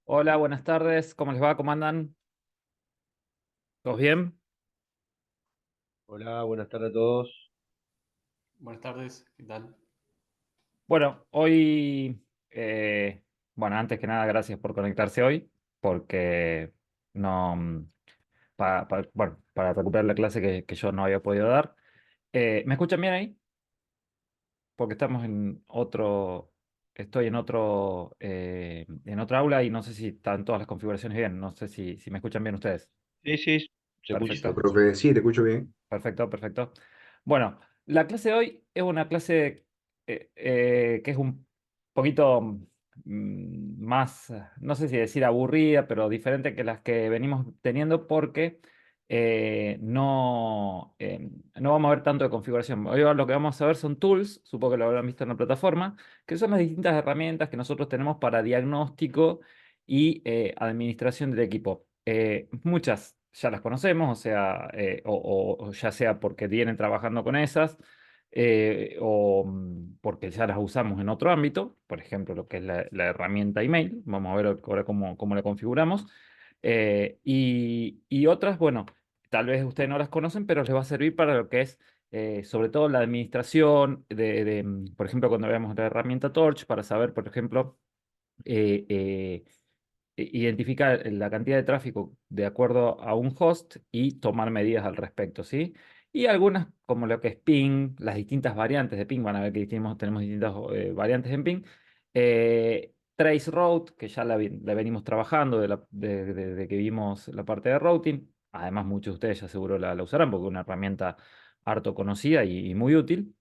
Hola, buenas tardes. ¿Cómo les va? ¿Cómo andan? ¿Todos bien? Hola, buenas tardes a todos. Buenas tardes, ¿qué tal? Bueno, hoy, bueno, antes que nada, gracias por conectarse hoy, porque no, bueno, para recuperar la clase que yo no había podido dar. ¿Me escuchan bien ahí? Porque estamos estoy en otra aula y no sé si están todas las configuraciones bien. No sé si me escuchan bien ustedes. Sí, sí, se Perfecto. escucha. Profe, sí, te escucho bien. Perfecto, perfecto. Bueno, la clase de hoy es una clase que es un poquito más, no sé si decir aburrida, pero diferente que las que venimos teniendo porque no vamos a ver tanto de configuración. Hoy lo que vamos a ver son tools, supongo que lo habrán visto en la plataforma, que son las distintas herramientas que nosotros tenemos para diagnóstico y administración del equipo. Muchas ya las conocemos, o sea, o ya sea porque vienen trabajando con esas, o porque ya las usamos en otro ámbito, por ejemplo, lo que es la herramienta email. Vamos a ver ahora cómo la configuramos. Y otras, bueno, tal vez ustedes no las conocen, pero les va a servir para lo que es sobre todo la administración por ejemplo, cuando veamos la herramienta Torch, para saber, por ejemplo, eh, eh, identificar la cantidad de tráfico de acuerdo a un host y tomar medidas al respecto, ¿sí? Y algunas, como lo que es ping, las distintas variantes de ping, van a ver que tenemos distintas variantes en ping. Traceroute, que ya la venimos trabajando de que vimos la parte de routing. Además, muchos de ustedes ya seguro la usarán porque es una herramienta harto conocida y muy útil,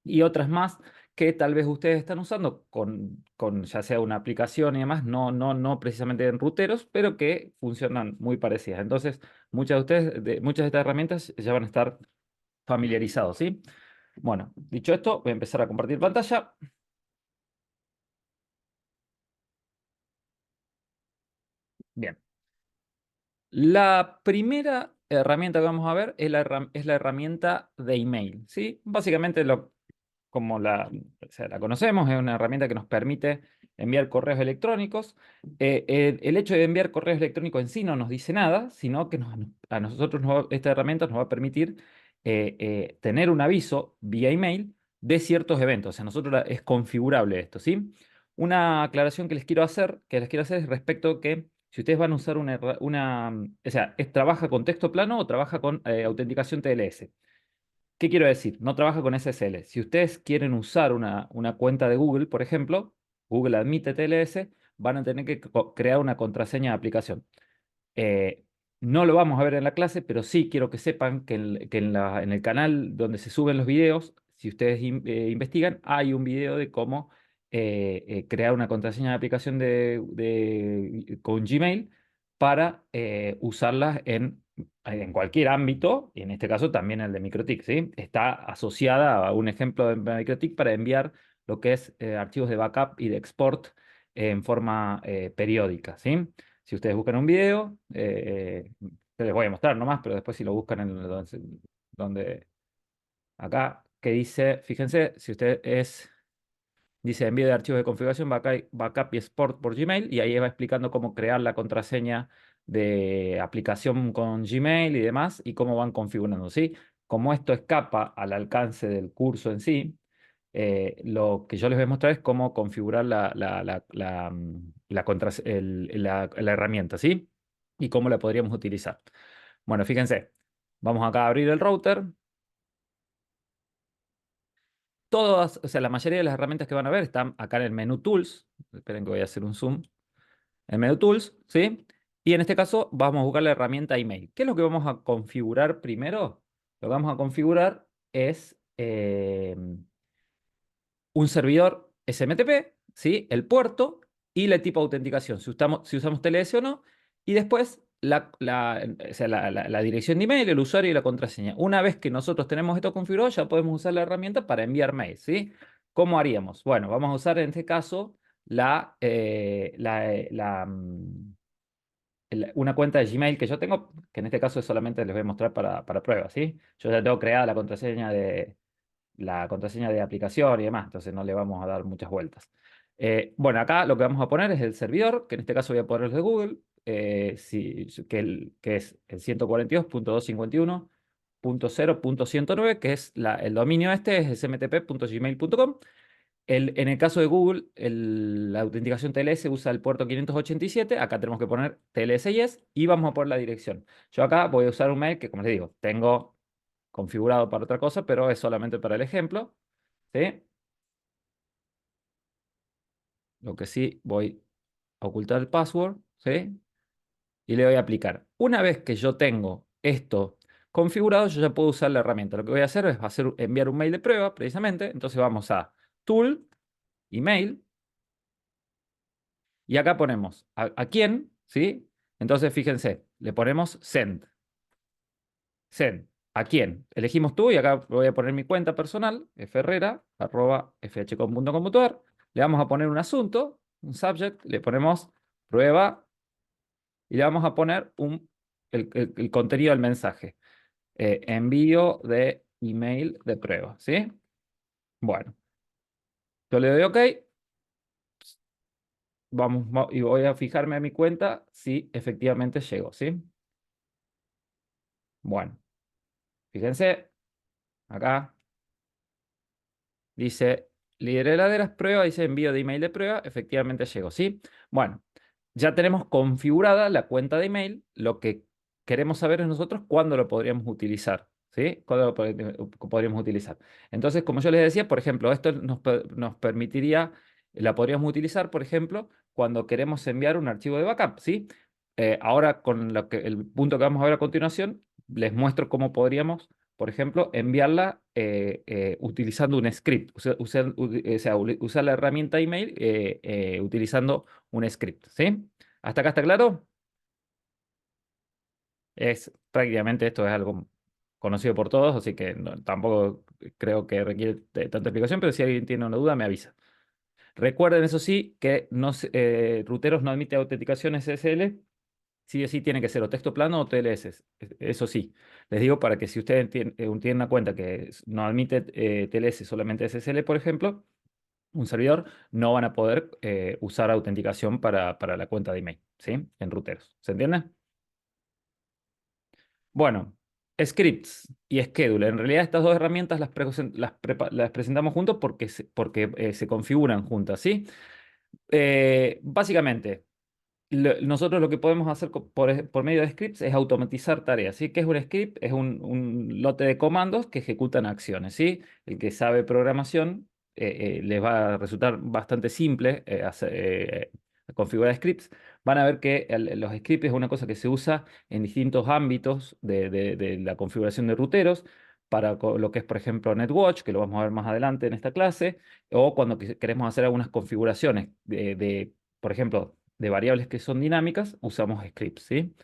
y otras más que tal vez ustedes están usando con ya sea una aplicación y demás, no precisamente en ruteros, pero que funcionan muy parecidas. Entonces, muchas de estas herramientas ya van a estar familiarizados, ¿sí? Bueno, dicho esto, voy a empezar a compartir pantalla. Bien. La primera herramienta que vamos a ver es la herramienta de email, ¿sí? Básicamente o sea, la conocemos, es una herramienta que nos permite enviar correos electrónicos. El hecho de enviar correos electrónicos en sí no nos dice nada, sino que a nosotros esta herramienta nos va a permitir tener un aviso vía email de ciertos eventos. O sea, es configurable esto, ¿sí? Una aclaración que les quiero hacer es respecto a que si ustedes van a usar o sea, ¿trabaja con texto plano o trabaja con autenticación TLS? ¿Qué quiero decir? No trabaja con SSL. Si ustedes quieren usar una cuenta de Google, por ejemplo, Google admite TLS, van a tener que crear una contraseña de aplicación. Eh, no lo vamos a ver en la clase, pero sí quiero que sepan que en el canal donde se suben los videos, si ustedes investigan, hay un video de cómo crear una contraseña de aplicación con Gmail para usarlas en cualquier ámbito, y en este caso también el de MikroTik, ¿sí? Está asociada a un ejemplo de MikroTik para enviar lo que es archivos de backup y de export en forma periódica, ¿sí? Si ustedes buscan un video, te les voy a mostrar nomás, pero después si lo buscan en donde acá, que dice, fíjense, si usted dice envío de archivos de configuración, backup y export por Gmail, y ahí va explicando cómo crear la contraseña de aplicación con Gmail y demás, y cómo van configurando, ¿sí? Como esto escapa al alcance del curso en sí, lo que yo les voy a mostrar es cómo configurar la herramienta, ¿sí? Y cómo la podríamos utilizar. Bueno, fíjense, vamos acá a abrir el router. Todas, o sea, la mayoría de las herramientas que van a ver están acá en el menú Tools. Esperen que voy a hacer un zoom. El menú Tools, ¿sí? Y en este caso vamos a buscar la herramienta email. ¿Qué es lo que vamos a configurar primero? Lo que vamos a configurar es un servidor SMTP, ¿sí? El puerto y el tipo de autenticación, si usamos TLS o no, y después o sea, la dirección de email, el usuario y la contraseña. Una vez que nosotros tenemos esto configurado, ya podemos usar la herramienta para enviar mails, ¿sí? ¿Cómo haríamos? Bueno, vamos a usar en este caso una cuenta de Gmail que yo tengo, que en este caso solamente les voy a mostrar para pruebas, ¿sí? Yo ya tengo creada la contraseña de aplicación y demás, entonces no le vamos a dar muchas vueltas. Bueno, acá lo que vamos a poner es el servidor, que en este caso voy a poner el de Google, que es el 142.251.0.109, que es el dominio este, es smtp.gmail.com. En el caso de Google, la autenticación TLS usa el puerto 587. Acá tenemos que poner TLS yes y vamos a poner la dirección. Yo acá voy a usar un mail que, como les digo, tengo configurado para otra cosa, pero es solamente para el ejemplo. ¿Sí? Lo que sí, voy a ocultar el password. ¿Sí? Y le doy a aplicar. Una vez que yo tengo esto configurado, yo ya puedo usar la herramienta. Lo que voy a hacer es enviar un mail de prueba, precisamente. Entonces vamos a Tool, Email. Y acá ponemos a quién, ¿sí? Entonces fíjense, le ponemos send. Send. ¿A quién? Elegimos tú y acá voy a poner mi cuenta personal, ferrera@fhcom.com.ar. Le vamos a poner un asunto, un subject, le ponemos prueba y le vamos a poner el contenido del mensaje. Envío de email de prueba, ¿sí? Bueno, yo le doy OK. Y voy a fijarme a mi cuenta si efectivamente llegó, ¿sí? Bueno. Fíjense, acá dice, lideré heladeras prueba, dice envío de email de prueba, efectivamente llegó, ¿sí? Bueno, ya tenemos configurada la cuenta de email, lo que queremos saber es nosotros cuándo lo podríamos utilizar, ¿sí? ¿Cuándo lo podríamos utilizar? Entonces, como yo les decía, por ejemplo, esto nos permitiría, la podríamos utilizar, por ejemplo, cuando queremos enviar un archivo de backup, ¿sí? Ahora, con el punto que vamos a ver a continuación, les muestro cómo podríamos, por ejemplo, enviarla utilizando un script, usar la herramienta email utilizando un script, ¿sí? ¿Hasta acá está claro? Prácticamente esto es algo conocido por todos, así que tampoco creo que requiere tanta explicación, pero si alguien tiene una duda me avisa. Recuerden, eso sí, que Ruteros no admite autenticación SSL. Sí o sí tiene que ser o texto plano o TLS. Eso sí. Les digo para que si ustedes tienen una cuenta que no admite TLS, solamente SSL, por ejemplo, un servidor, no van a poder usar autenticación para la cuenta de email, ¿sí? En Ruteros. ¿Se entiende? Bueno, scripts y scheduler. En realidad estas dos herramientas las presentamos juntos porque se configuran juntas, ¿sí? Básicamente, nosotros lo que podemos hacer por medio de scripts es automatizar tareas, ¿sí? ¿Qué es un script? Es un lote de comandos que ejecutan acciones, ¿sí? El que sabe programación les va a resultar bastante simple configurar scripts. Van a ver que los scripts es una cosa que se usa en distintos ámbitos de la configuración de ruteros, para lo que es, por ejemplo, NetWatch, que lo vamos a ver más adelante en esta clase, o cuando queremos hacer algunas configuraciones por ejemplo, de variables que son dinámicas, usamos scripts, ¿sí?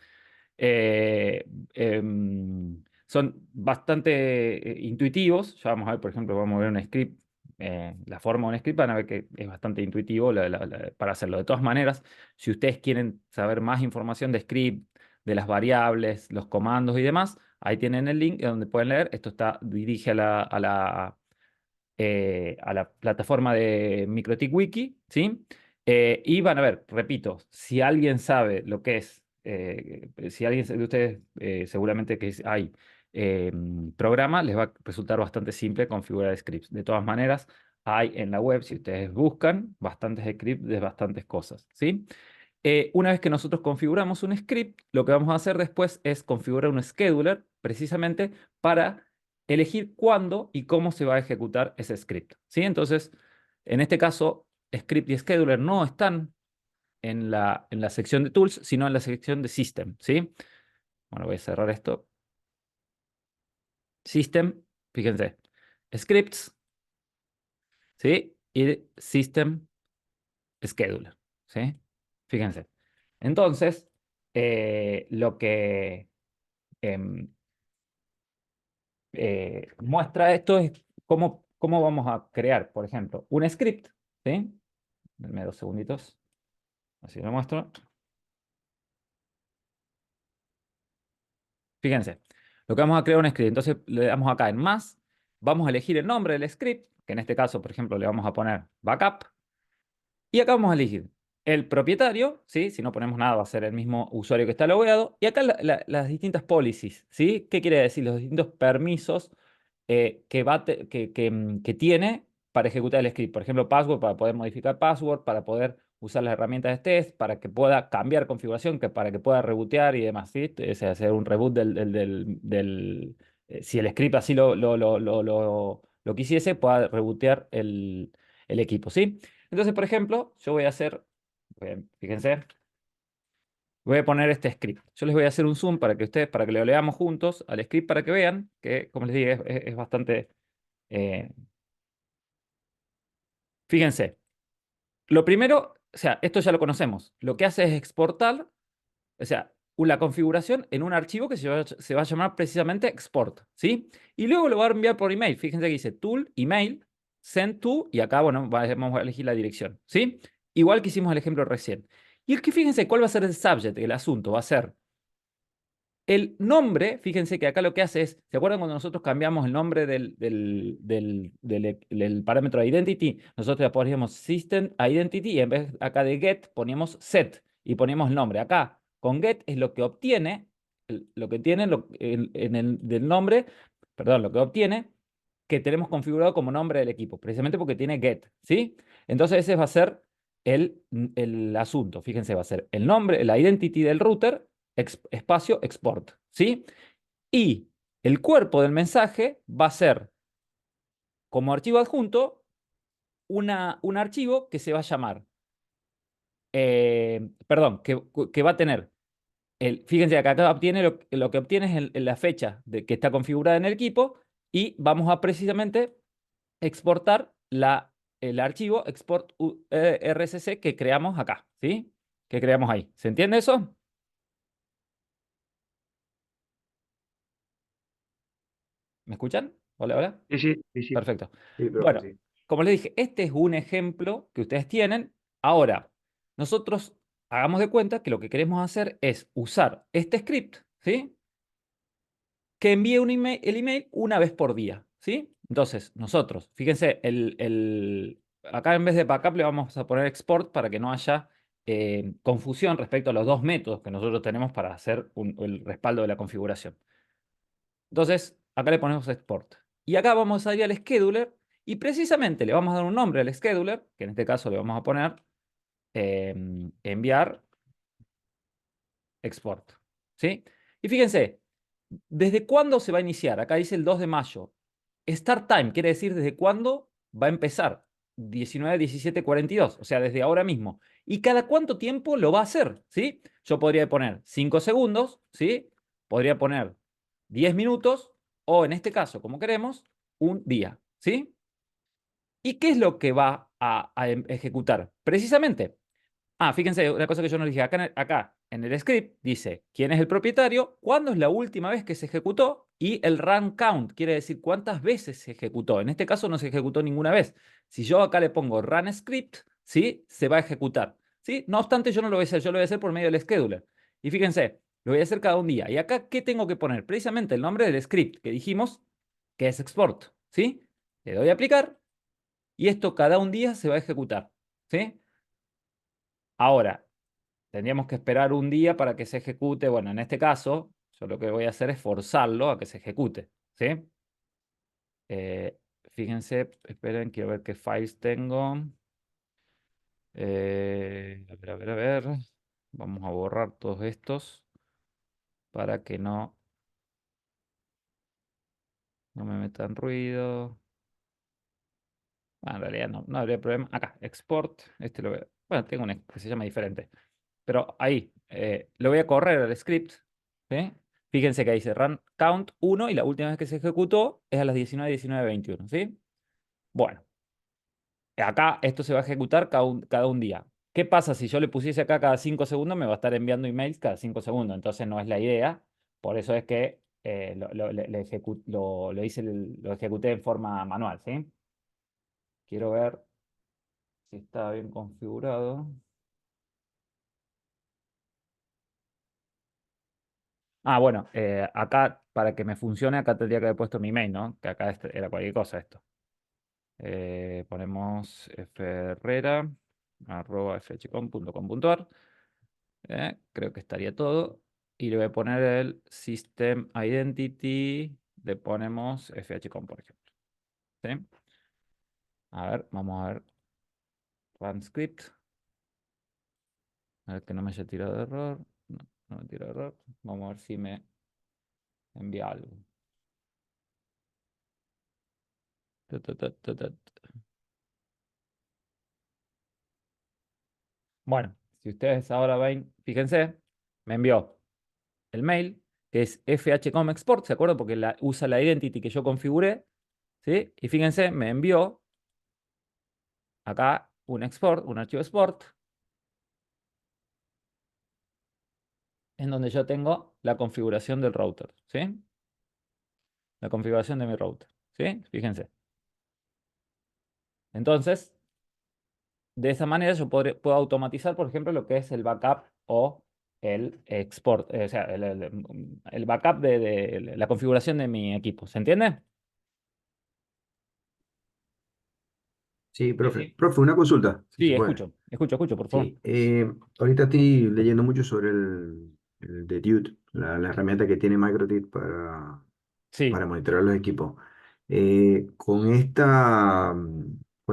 Eh, Son bastante intuitivos. Ya vamos a ver, por ejemplo, vamos a ver un script, la forma de un script, van a ver que es bastante intuitivo para hacerlo. De todas maneras, si ustedes quieren saber más información de script, de las variables, los comandos y demás, ahí tienen el link donde pueden leer. Esto dirige a la plataforma de MikroTik Wiki, ¿sí? Y van a ver, repito, si alguien sabe lo que es, si alguien de ustedes seguramente que hay programa, les va a resultar bastante simple configurar scripts. De todas maneras, hay en la web, si ustedes buscan, bastantes scripts de bastantes cosas, ¿sí? Una vez que nosotros configuramos un script, lo que vamos a hacer después es configurar un scheduler precisamente para elegir cuándo y cómo se va a ejecutar ese script, ¿sí? Entonces, en este caso, script y scheduler no están en la sección de tools, sino en la sección de system, ¿sí? Bueno, voy a cerrar esto. System, fíjense, scripts, ¿sí? Y system scheduler, ¿sí? Fíjense. Entonces, lo que em, muestra esto es cómo vamos a crear, por ejemplo, un script, ¿sí? Denme 2 segunditos, así lo muestro. Fíjense, lo que vamos a crear un script, entonces le damos acá en más, vamos a elegir el nombre del script, que en este caso, por ejemplo, le vamos a poner backup, Y acá vamos a elegir el propietario, ¿sí? Si no ponemos nada, va a ser el mismo usuario que está logueado. Y acá las distintas policies, ¿sí? ¿Qué quiere decir? Los distintos permisos que tiene para ejecutar el script. Por ejemplo, password para poder modificar password, para poder usar las herramientas de test, para que pueda cambiar configuración, para que pueda rebootear y demás, ¿sí? Es hacer un reboot si el script así lo quisiese, pueda rebootear el equipo, ¿sí? Entonces, por ejemplo, yo voy a hacer, fíjense, voy a poner este script. Yo les voy a hacer un zoom para que ustedes, para que lo leamos juntos al script para que vean que, como les dije, es bastante... eh, fíjense, lo primero, o sea, esto ya lo conocemos. Lo que hace es exportar, o sea, la configuración en un archivo que se va a llamar precisamente export, ¿sí? Y luego lo va a enviar por email. Fíjense que dice tool, email, send to, y acá, bueno, vamos a elegir la dirección, ¿sí? Igual que hicimos el ejemplo recién. Y es que fíjense cuál va a ser el subject, el asunto, va a ser el nombre. Fíjense que acá lo que hace es, ¿se acuerdan cuando nosotros cambiamos el nombre del parámetro identity? Nosotros le poníamos system identity y en vez acá de get poníamos set y poníamos el nombre. Acá con get es lo que obtiene, lo que tiene del nombre, perdón, lo que obtiene que tenemos configurado como nombre del equipo, precisamente porque tiene get, ¿sí? Entonces ese va a ser el asunto. Fíjense, va a ser el nombre, la identity del router espacio export, ¿sí? Y el cuerpo del mensaje va a ser como archivo adjunto un archivo que se va a llamar, perdón, que va a tener, fíjense acá obtiene lo que obtiene es la fecha que está configurada en el equipo y vamos a precisamente exportar el archivo export RSC que creamos acá, ¿sí? Que creamos ahí. ¿Se entiende eso? ¿Me escuchan? Hola, hola. Sí, sí, sí, sí. Perfecto. Sí, profe, Bueno, sí. como les dije, este es un ejemplo que ustedes tienen. Ahora, nosotros hagamos de cuenta que lo que queremos hacer es usar este script, ¿sí? Que envíe el email una vez por día, ¿sí? Entonces, nosotros, fíjense, acá en vez de backup le vamos a poner export para que no haya confusión respecto a los dos métodos que nosotros tenemos para hacer el respaldo de la configuración. Entonces, acá le ponemos export. Y acá vamos a ir al scheduler y precisamente le vamos a dar un nombre al scheduler, que en este caso le vamos a poner enviar export, ¿sí? Y fíjense, ¿desde cuándo se va a iniciar? Acá dice el 2 de mayo. Start time quiere decir desde cuándo va a empezar. 19, 17, 42, o sea, desde ahora mismo. ¿Y cada cuánto tiempo lo va a hacer? ¿Sí? Yo podría poner 5 segundos, ¿sí? Podría poner 10 minutos o en este caso, como queremos, un día, ¿sí? ¿Y qué es lo que va a ejecutar? Precisamente, fíjense, una cosa que yo no dije, acá en el script dice quién es el propietario, cuándo es la última vez que se ejecutó y el run count, quiere decir cuántas veces se ejecutó. En este caso no se ejecutó ninguna vez. Si yo acá le pongo run script, ¿sí? Se va a ejecutar, ¿sí? No obstante, yo no lo voy a hacer, yo lo voy a hacer por medio del scheduler. Y fíjense, lo voy a hacer cada un día. ¿Y acá qué tengo que poner? Precisamente el nombre del script que dijimos que es export, ¿sí? Le doy a aplicar y esto cada un día se va a ejecutar, ¿sí? Ahora, tendríamos que esperar un día para que se ejecute. Bueno, en este caso, yo lo que voy a hacer es forzarlo a que se ejecute, ¿sí? Eh, fíjense, esperen, quiero ver qué files tengo. A ver, a ver, a ver. Vamos a borrar todos estos para que no me metan ruido. En realidad no habría problema. Acá, export. Bueno, tengo un que se llama diferente. Pero ahí, lo voy a correr el script, ¿sí? Fíjense que dice run count 1 y la última vez que se ejecutó es a las 19:21, ¿sí? Bueno, acá esto se va a ejecutar cada un día. ¿Qué pasa si yo le pusiese acá cada 5 segundos? Me va a estar enviando emails cada 5 segundos, entonces no es la idea. Por eso es que lo ejecuté en forma manual, ¿sí? Quiero ver si está bien configurado. Bueno, acá para que me funcione, acá tendría que haber puesto mi email, ¿no? Que acá era cualquier cosa esto. Ponemos Ferrera. @fhcom.com.ar. Creo que estaría todo. Y le voy a poner el System Identity. Le ponemos FHCOM, por ejemplo. ¿Sí? A ver, vamos a ver. Run script. A ver que no me haya tirado de error. No, no me tiró de error. Vamos a ver si me envía algo. Ta, ta, ta, ta, ta. Bueno, si ustedes ahora ven, fíjense, me envió el mail, que es FHCOM export, ¿se acuerdan? Porque usa la identity que yo configuré, ¿sí? Y fíjense, me envió acá un export, un archivo export, en donde yo tengo la configuración del router, ¿sí? La configuración de mi router, ¿sí? Fíjense. Entonces, de esa manera yo puedo automatizar, por ejemplo, lo que es el backup o el export, o sea, el backup de la configuración de mi equipo. ¿Se entiende? Sí, Sí, profe. sí. Profe, una consulta, si Sí, se puede. escucho, por favor. Sí, ahorita estoy leyendo mucho sobre el de Dude, la herramienta que tiene MicroTik para Sí, monitorear los equipos. Con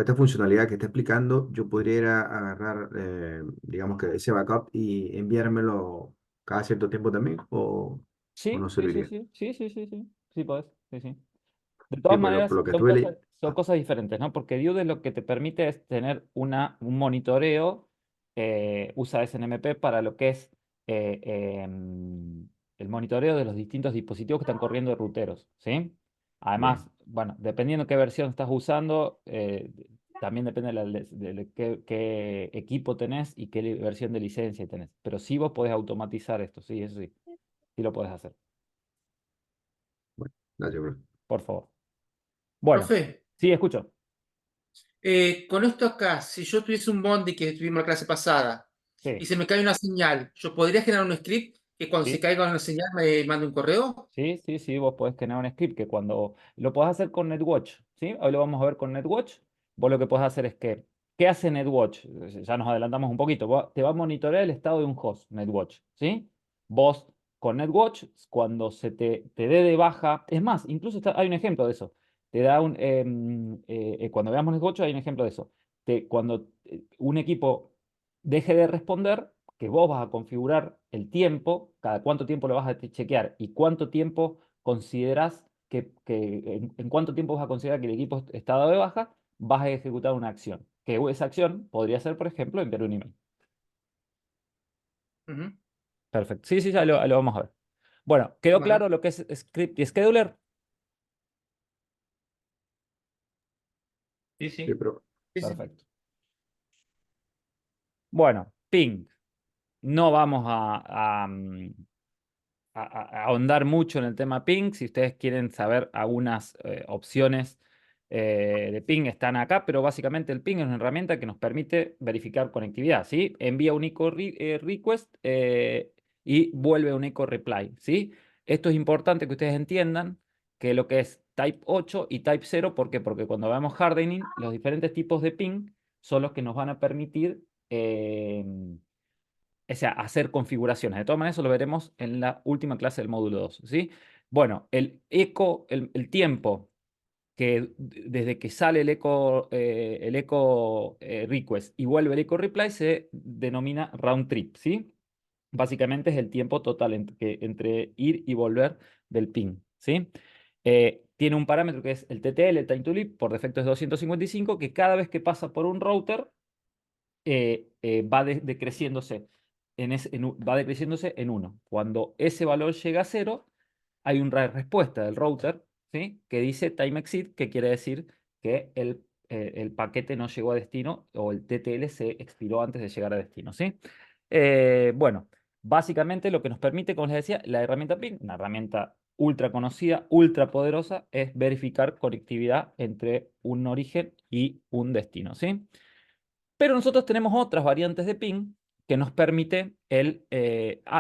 esta funcionalidad que está explicando, yo podría ir a agarrar, digamos que ese backup y enviármelo cada cierto tiempo también, o no sí, sí, sí, serviría. sí, sí, sí, sí, sí, sí, podés, sí, sí. De Sí, todas por maneras, lo que estuve leyendo. son cosas diferentes, ¿no? Porque Dude lo que te permite es tener un monitoreo, usa SNMP para lo que es eh, el monitoreo de los distintos dispositivos que están corriendo de ruteros, ¿sí? Además, Bien. bueno, dependiendo qué versión estás usando, también depende de qué equipo tenés y qué versión de licencia tenés. Pero sí vos podés automatizar esto, sí, eso sí, sí lo podés hacer, Bueno, gracias, profe. por favor. Bueno, Profe, sí, escucho. con esto acá, si yo tuviese un bondi que tuvimos la clase pasada y Sí, se me cae una señal, ¿yo podría generar un script que cuando se sí. caiga una señal me mande un correo? Sí, sí, sí, vos podés generar un script que cuando lo podés hacer con NetWatch, ¿sí? Hoy lo vamos a ver con NetWatch. Vos lo que podés hacer es que, ¿qué hace NetWatch? Ya nos adelantamos un poquito. Te va a monitorear el estado de un host, NetWatch, ¿sí? Vos con NetWatch, cuando se te dé de baja, es más, incluso hay un ejemplo de eso. Te da cuando veamos NetWatch hay un ejemplo de eso. Cuando un equipo deje de responder, que vos vas a configurar el tiempo, cada cuánto tiempo lo vas a chequear y cuánto tiempo consideras en cuánto tiempo vas a considerar que el equipo está dado de baja, vas a ejecutar una acción. Que esa acción podría ser, por ejemplo, enviar un email. Ujú. Perfecto. Sí, sí, ya Ok, lo vamos a ver. Bueno, ¿quedó bueno, claro lo que es script y scheduler? Sí, Sí, sí. profe. sí, sí. Perfecto. Bueno, ping. No vamos a ahondar mucho en el tema ping. Si ustedes quieren saber algunas opciones de ping, están acá, pero básicamente el ping es una herramienta que nos permite verificar conectividad, ¿sí? Envía un echo request y vuelve un echo reply, ¿sí? Esto es importante que ustedes entiendan que lo que es Type 8 y Type 0, ¿por qué? Porque cuando vemos hardening, los diferentes tipos de ping son los que nos van a permitir o sea, hacer configuraciones. De todas maneras, eso lo veremos en la última clase del módulo 2, ¿sí? Bueno, el tiempo que desde que sale el echo request y vuelve el echo reply se denomina round trip, ¿sí? Básicamente es el tiempo total entre ir y volver del ping, ¿sí? Tiene un parámetro que es el TTL, el time to leap, por defecto es 255, que cada vez que pasa por un router va decreciéndose va decreciéndose en 1. Cuando ese valor llega a 0, hay una respuesta del router, ¿sí? Que dice time exceed, que quiere decir que el paquete no llegó a destino o el TTL se expiró antes de llegar a destino, ¿sí? Bueno, básicamente lo que nos permite, como les decía, la herramienta PIN, una herramienta ultra conocida, ultra poderosa, es verificar conectividad entre un origen y un destino, ¿sí? Pero nosotros tenemos otras variantes de ping que nos permite el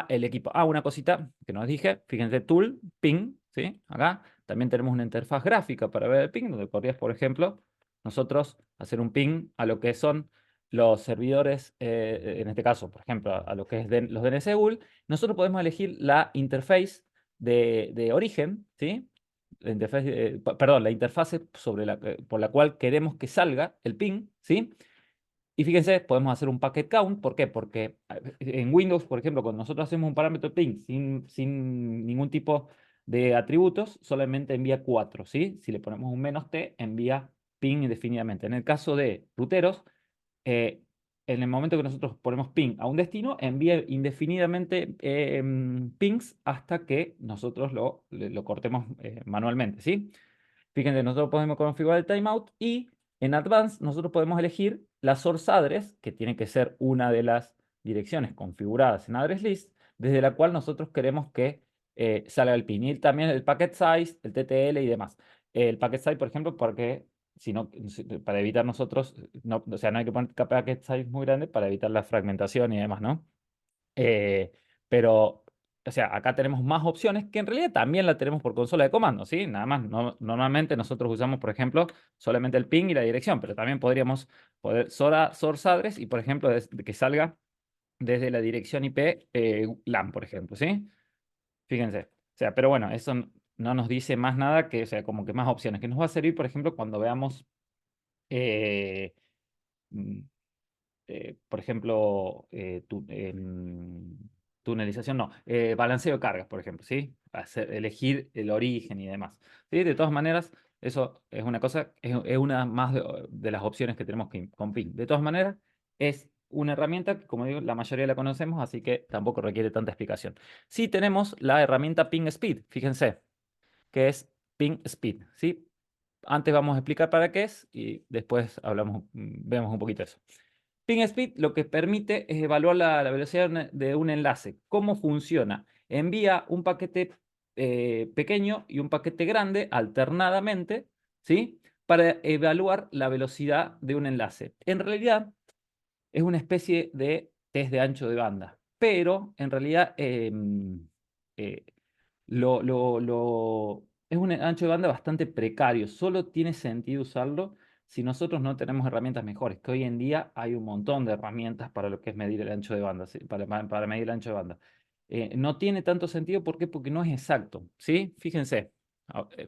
equipo. Una cosita que nos dije, fíjense, tool, ping, ¿sí? Acá también tenemos una interfaz gráfica para ver el ping, donde podrías, por ejemplo, nosotros hacer un ping a lo que son los servidores, en este caso, por ejemplo, a lo que es los DNS de Google, nosotros podemos elegir la interface de origen, ¿sí? La interfaz, perdón, la interfase por la cual queremos que salga el ping, ¿sí? Y fíjense, podemos hacer un packet count. ¿Por qué? Porque en Windows, por ejemplo, cuando nosotros hacemos un parámetro ping sin ningún tipo de atributos, solamente envía 4, ¿sí? Si le ponemos un "-t", envía ping indefinidamente. En el caso de ruteros, en el momento que nosotros ponemos ping a un destino, envía indefinidamente pings hasta que nosotros lo cortemos manualmente, ¿sí? Fíjense, nosotros podemos configurar el timeout y en Advanced nosotros podemos elegir la source address, que tiene que ser una de las direcciones configuradas en address list, desde la cual nosotros queremos que salga el ping. Y también el packet size, el TTL y demás. El packet size, por ejemplo, porque para evitar nosotros, no, o sea, no hay que poner packet size muy grande para evitar la fragmentación y demás, ¿no? Pero, o sea, acá tenemos más opciones que en realidad también la tenemos por consola de comandos, ¿sí? Nada más, normalmente nosotros usamos, por ejemplo, solamente el ping y la dirección, pero también podríamos source address y, por ejemplo, que salga desde la dirección IP LAN, por ejemplo, ¿sí? Fíjense. O sea, pero bueno, eso no nos dice más nada que, o sea, como que más opciones, que nos va a servir, por ejemplo, cuando veamos mm, por ejemplo, tunelización, no, balanceo de cargas, por ejemplo, ¿sí? Elegir el origen y demás. ¿Sí? De todas maneras, eso es una cosa, es una más de las opciones que tenemos con ping. De todas maneras, es una herramienta que, como digo, la mayoría la conocemos, así que tampoco requiere tanta explicación. Sí tenemos la herramienta Ping Speed, fíjense, que es Ping Speed, ¿sí? Antes vamos a explicar para qué es y después vemos un poquito eso. Ping Speed lo que permite es evaluar la velocidad de un enlace. ¿Cómo funciona? Envía un paquete pequeño y un paquete grande alternadamente, ¿sí? Para evaluar la velocidad de un enlace. En realidad es una especie de test de ancho de banda, pero en realidad eh, es un ancho de banda bastante precario. Solo tiene sentido usarlo si nosotros no tenemos herramientas mejores, que hoy en día hay un montón de herramientas para lo que es medir el ancho de banda, ¿sí? Para medir el ancho de banda. No tiene tanto sentido, ¿por qué? Porque no es exacto, ¿sí? Fíjense,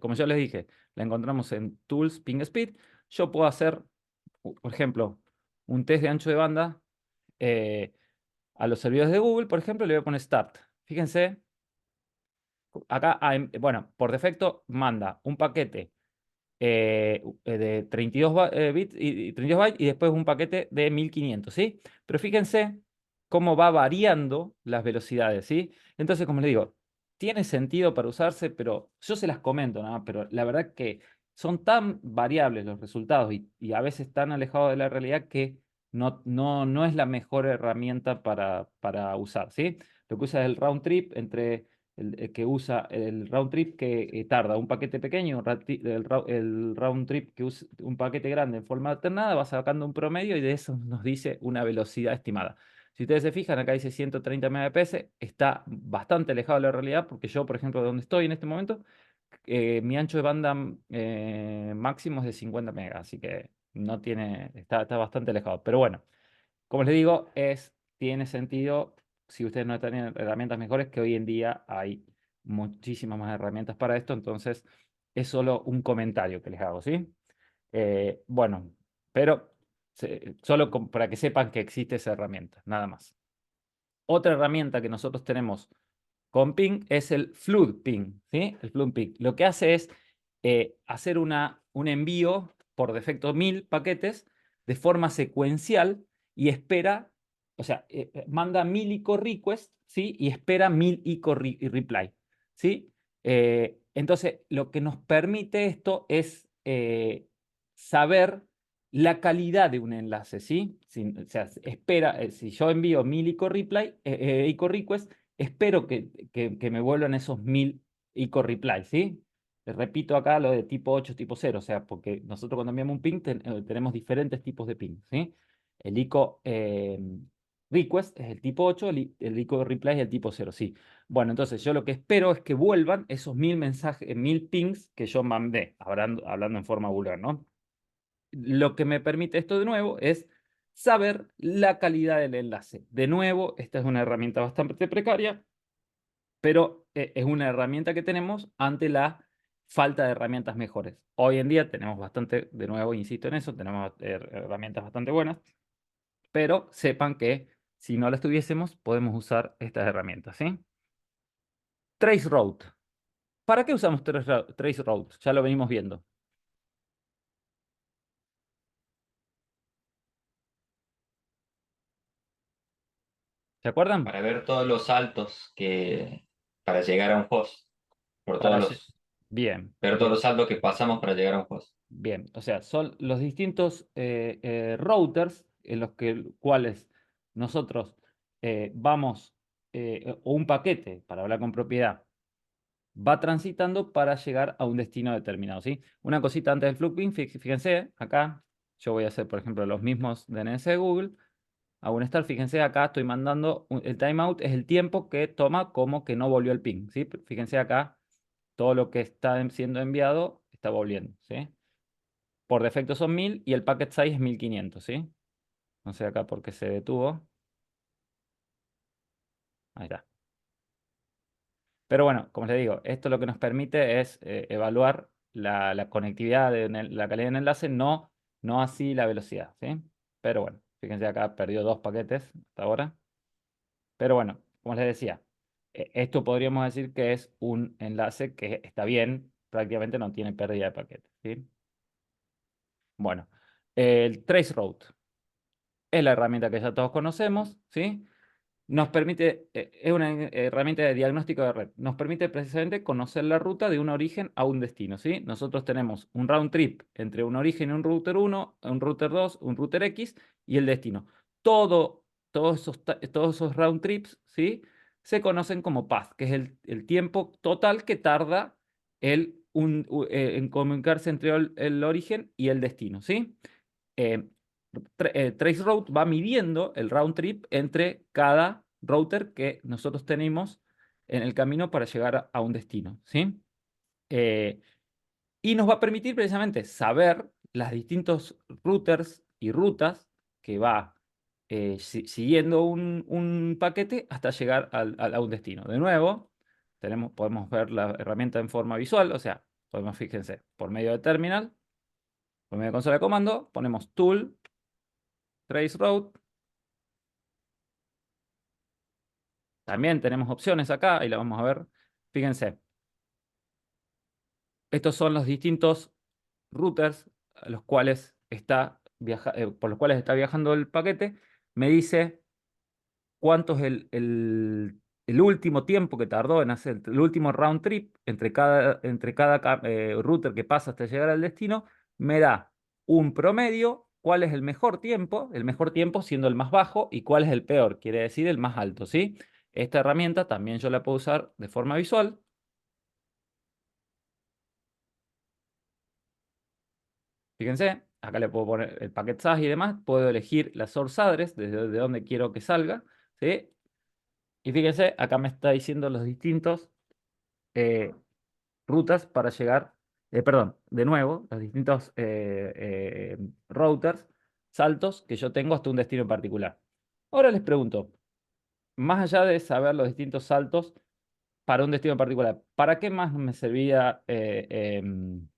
como ya les dije, la encontramos en Tools Ping Speed. Yo puedo hacer, por ejemplo, un test de ancho de banda eh, a los servidores de Google, por ejemplo, le voy a poner Start. Fíjense, acá, bueno, por defecto manda un paquete de 32 bits y 32 bytes y después un paquete de 1500, ¿sí? Pero fíjense cómo va variando las velocidades, ¿sí? Entonces, como les digo, tiene sentido para usarse, pero yo se las comento, ¿no? Pero la verdad que son tan variables los resultados y a veces tan alejados de la realidad que no es la mejor herramienta para usar, ¿sí? Lo que usa es el round trip entre que usa el round trip que tarda un paquete pequeño, el round trip que usa un paquete grande en forma alternada, va sacando un promedio y de eso nos dice una velocidad estimada. Si ustedes se fijan, acá dice 130 Mbps, está bastante alejado de la realidad porque yo, por ejemplo, de donde estoy en este momento, mi ancho de banda máximo es de 50 megas, así que no tiene, está bastante alejado. Pero bueno, como les digo, tiene sentido si ustedes no tienen herramientas mejores, que hoy en día hay muchísimas más herramientas para esto, entonces es solo un comentario que les hago, ¿sí? Bueno, pero solo para que sepan que existe esa herramienta, nada más. Otra herramienta que nosotros tenemos con ping es el flood ping, ¿sí? El flood ping. Lo que hace es hacer un envío por defecto 1000 paquetes de forma secuencial y espera, o sea, manda 1000 ICO request, ¿sí? Y espera 1000 ICO reply, ¿sí? Entonces, lo que nos permite esto es saber la calidad de un enlace, ¿sí? O sea, espera, si yo envío 1000 ICO reply, ICO request, espero que me vuelvan esos 1000 ICO reply, ¿sí? Les repito acá lo de tipo 8, tipo 0, o sea, porque nosotros cuando enviamos un ping tenemos diferentes tipos de ping, ¿sí? El ICO request es el tipo 8, el ICO reply es el tipo 0, sí. Bueno, entonces yo lo que espero es que vuelvan esos 1000 mensajes, 1000 pings que yo mandé, hablando en forma vulgar, ¿no? Lo que me permite esto de nuevo es saber la calidad del enlace. De nuevo, esta es una herramienta bastante precaria, pero es una herramienta que tenemos ante la falta de herramientas mejores. Hoy en día tenemos bastante, de nuevo, insisto en eso, tenemos herramientas bastante buenas, pero sepan que si no las tuviésemos, podemos usar estas herramientas, ¿sí? Traceroute. ¿Para qué usamos Traceroute? Ya lo venimos viendo. ¿Se acuerdan? Para ver todos los saltos para llegar a un host. Por Para todos lle- los, Bien, ver todos bien, los saltos que pasamos para llegar a un host. bien. O sea, son los distintos routers en los cuales nosotros vamos, o un paquete, para hablar con propiedad, va transitando para llegar a un destino determinado, ¿sí? Una cosita antes del Flugbin, fíjense, acá yo voy a hacer, por ejemplo, los mismos DNS de Google. A un start, fíjense acá, estoy mandando, el timeout es el tiempo que toma como que no volvió el ping, ¿sí? Fíjense acá, todo lo que está siendo enviado está volviendo, ¿sí? Por defecto son 1000 y el packet size es 1500, ¿sí? No sé acá por qué se detuvo. Ahí está. Pero bueno, como les digo, esto lo que nos permite es evaluar la conectividad, la calidad del enlace, no así la velocidad, ¿sí? Pero bueno, fíjense acá, perdió 2 paquetes hasta ahora. Pero bueno, como les decía, esto podríamos decir que es un enlace que está bien, prácticamente no tiene pérdida de paquetes, ¿sí? Bueno, el Traceroute es la herramienta que ya todos conocemos, ¿sí? Nos permite, es una herramienta de diagnóstico de red, nos permite precisamente conocer la ruta de un origen a un destino, ¿sí? Nosotros tenemos un round trip entre un origen y un router 1, un router 2, un router X y el destino. Todos esos round trips, ¿sí? Se conocen como path, que es el tiempo total que tarda en comunicarse entre el origen y el destino, ¿sí? Eh, Traceroute va midiendo el round trip entre cada router que nosotros tenemos en el camino para llegar a un destino, ¿sí? Y nos va a permitir precisamente saber las distintos routers y rutas que va siguiendo un paquete hasta llegar a un destino. De nuevo, podemos ver la herramienta en forma visual, o sea, podemos, fíjense, por medio de terminal, por medio de consola de comando, ponemos tool, Traceroute. También tenemos opciones acá y la vamos a ver. Fíjense, estos son los distintos routers a los cuales por los cuales está viajando el paquete. Me dice cuánto es el último tiempo que tardó en hacer el último round trip entre cada router que pasa hasta llegar al destino. Me da un promedio, cuál es el mejor tiempo siendo el más bajo y cuál es el peor, quiere decir el más alto, ¿sí? Esta herramienta también yo la puedo usar de forma visual. Fíjense, acá le puedo poner el packet size y demás. Puedo elegir la source address, desde donde quiero que salga, ¿sí? Y fíjense, acá me está diciendo los distintos rutas para llegar, perdón, de nuevo, los distintos routers, saltos que yo tengo hasta un destino en particular. Ahora les pregunto, más allá de saber los distintos saltos para un destino en particular, ¿para qué más me servía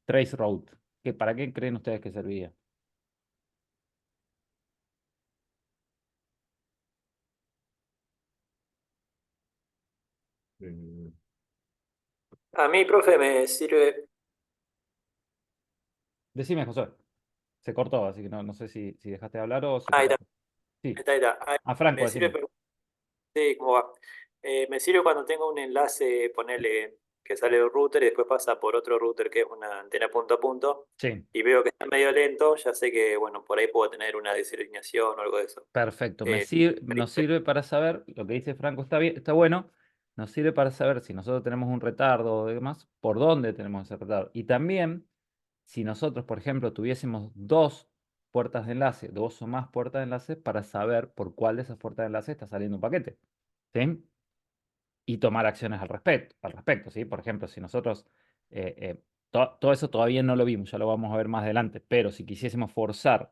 Traceroute? ¿Para qué creen ustedes que servía? Mm, A mí, profe, me sirve. Decime, José. Se cortó, así que no sé si dejaste de hablar o se te Ahí está, cortó. Sí. ahí está. A Franco, Me sirve, decime. sí, ¿cómo va? Me sirve cuando tengo un enlace, ponele que sale de un router y después pasa por otro router que es una antena punto a punto Sí, y veo que está medio lento, ya sé que, bueno, por ahí puedo tener una desalineación o algo de eso. perfecto. Eh, Nos sirve para saber, lo que dice Franco está bien, está bueno. Nos sirve para saber si nosotros tenemos un retardo o demás, por dónde tenemos ese retardo. Y también, si nosotros, por ejemplo, tuviésemos dos puertas de enlace, dos o más puertas de enlace, para saber por cuál de esas puertas de enlace está saliendo un paquete. ¿Sí? Y tomar acciones al respecto, ¿sí? Por ejemplo, si nosotros, todo eso todavía no lo vimos, ya lo vamos a ver más adelante, pero si quisiésemos forzar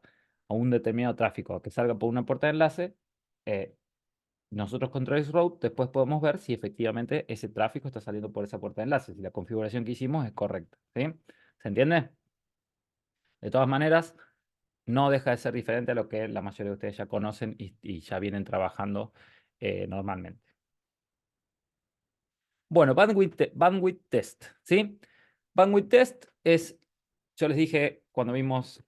a un determinado tráfico que salga por una puerta de enlace, nosotros con Traceroute después podemos ver si efectivamente ese tráfico está saliendo por esa puerta de enlace, si la configuración que hicimos es correcta, ¿sí? ¿Se entiende? De todas maneras, no deja de ser diferente a lo que la mayoría de ustedes ya conocen y ya vienen trabajando normalmente. Bueno, bandwidth test, ¿sí? Bandwidth test es, yo les dije cuando vimos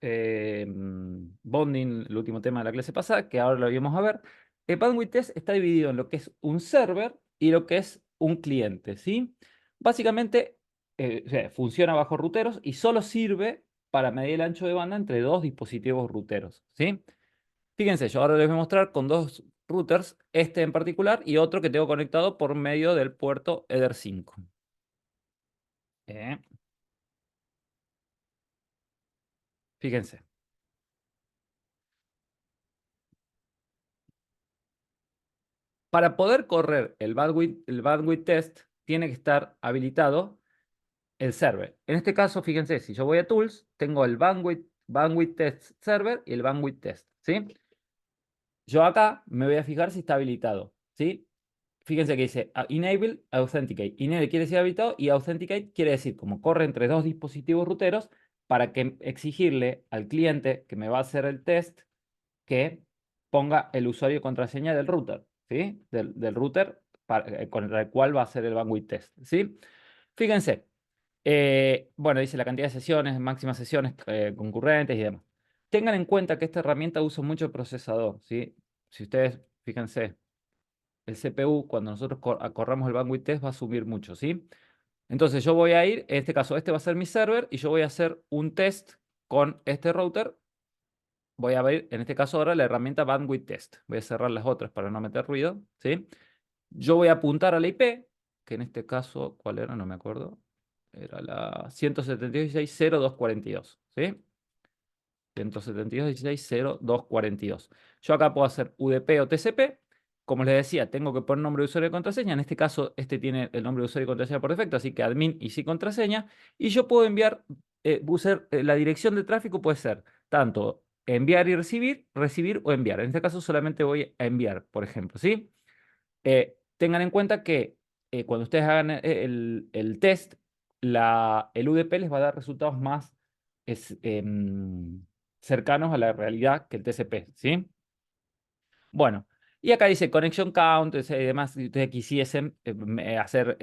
bonding, el último tema de la clase pasada, que ahora lo vamos a ver. El bandwidth test está dividido en lo que es un server y lo que es un cliente, ¿sí? Básicamente, o sea, funciona bajo ruteros y solo sirve para medir el ancho de banda entre dos dispositivos ruteros, ¿sí? Fíjense, yo ahora les voy a mostrar con dos routers, este en particular y otro que tengo conectado por medio del puerto Ether 5. Fíjense. Para poder correr el bandwidth test, tiene que estar habilitado el server. En este caso, fíjense, si yo voy a Tools, tengo el bandwidth test server y el bandwidth test, ¿sí? Yo acá me voy a fijar si está habilitado, ¿sí? Fíjense que dice Enable Authenticate. Enable quiere decir habilitado y Authenticate quiere decir como corre entre dos dispositivos ruteros para que exigirle al cliente que me va a hacer el test que ponga el usuario y contraseña del router, ¿sí? Del router con el cual va a hacer el bandwidth test, ¿sí? Fíjense, bueno, dice la cantidad de sesiones, máximas sesiones concurrentes y demás. Tengan en cuenta que esta herramienta usa mucho procesador, ¿sí? Si ustedes, fíjense, el CPU, cuando nosotros corramos el bandwidth test, va a subir mucho, ¿sí? Entonces yo voy a ir, en este caso, este va a ser mi server y yo voy a hacer un test con este router. Voy a ver, en este caso ahora, la herramienta bandwidth test. Voy a cerrar las otras para no meter ruido, ¿sí? Yo voy a apuntar a la IP, que en este caso, ¿cuál era? No me acuerdo. Era la 172.16.0.242, ¿sí? 172.16.0.242. Yo acá puedo hacer UDP o TCP. Como les decía, tengo que poner nombre de usuario y contraseña. En este caso, este tiene el nombre de usuario y contraseña por defecto, así que admin y sí contraseña. Y yo puedo enviar, la dirección de tráfico puede ser tanto enviar y recibir, recibir o enviar. En este caso solamente voy a enviar, por ejemplo, ¿sí? Tengan en cuenta que cuando ustedes hagan el test, el UDP les va a dar resultados más es, cercanos a la realidad que el TCP, ¿sí? Bueno, y acá dice Connection Count, y demás, si ustedes quisiesen hacer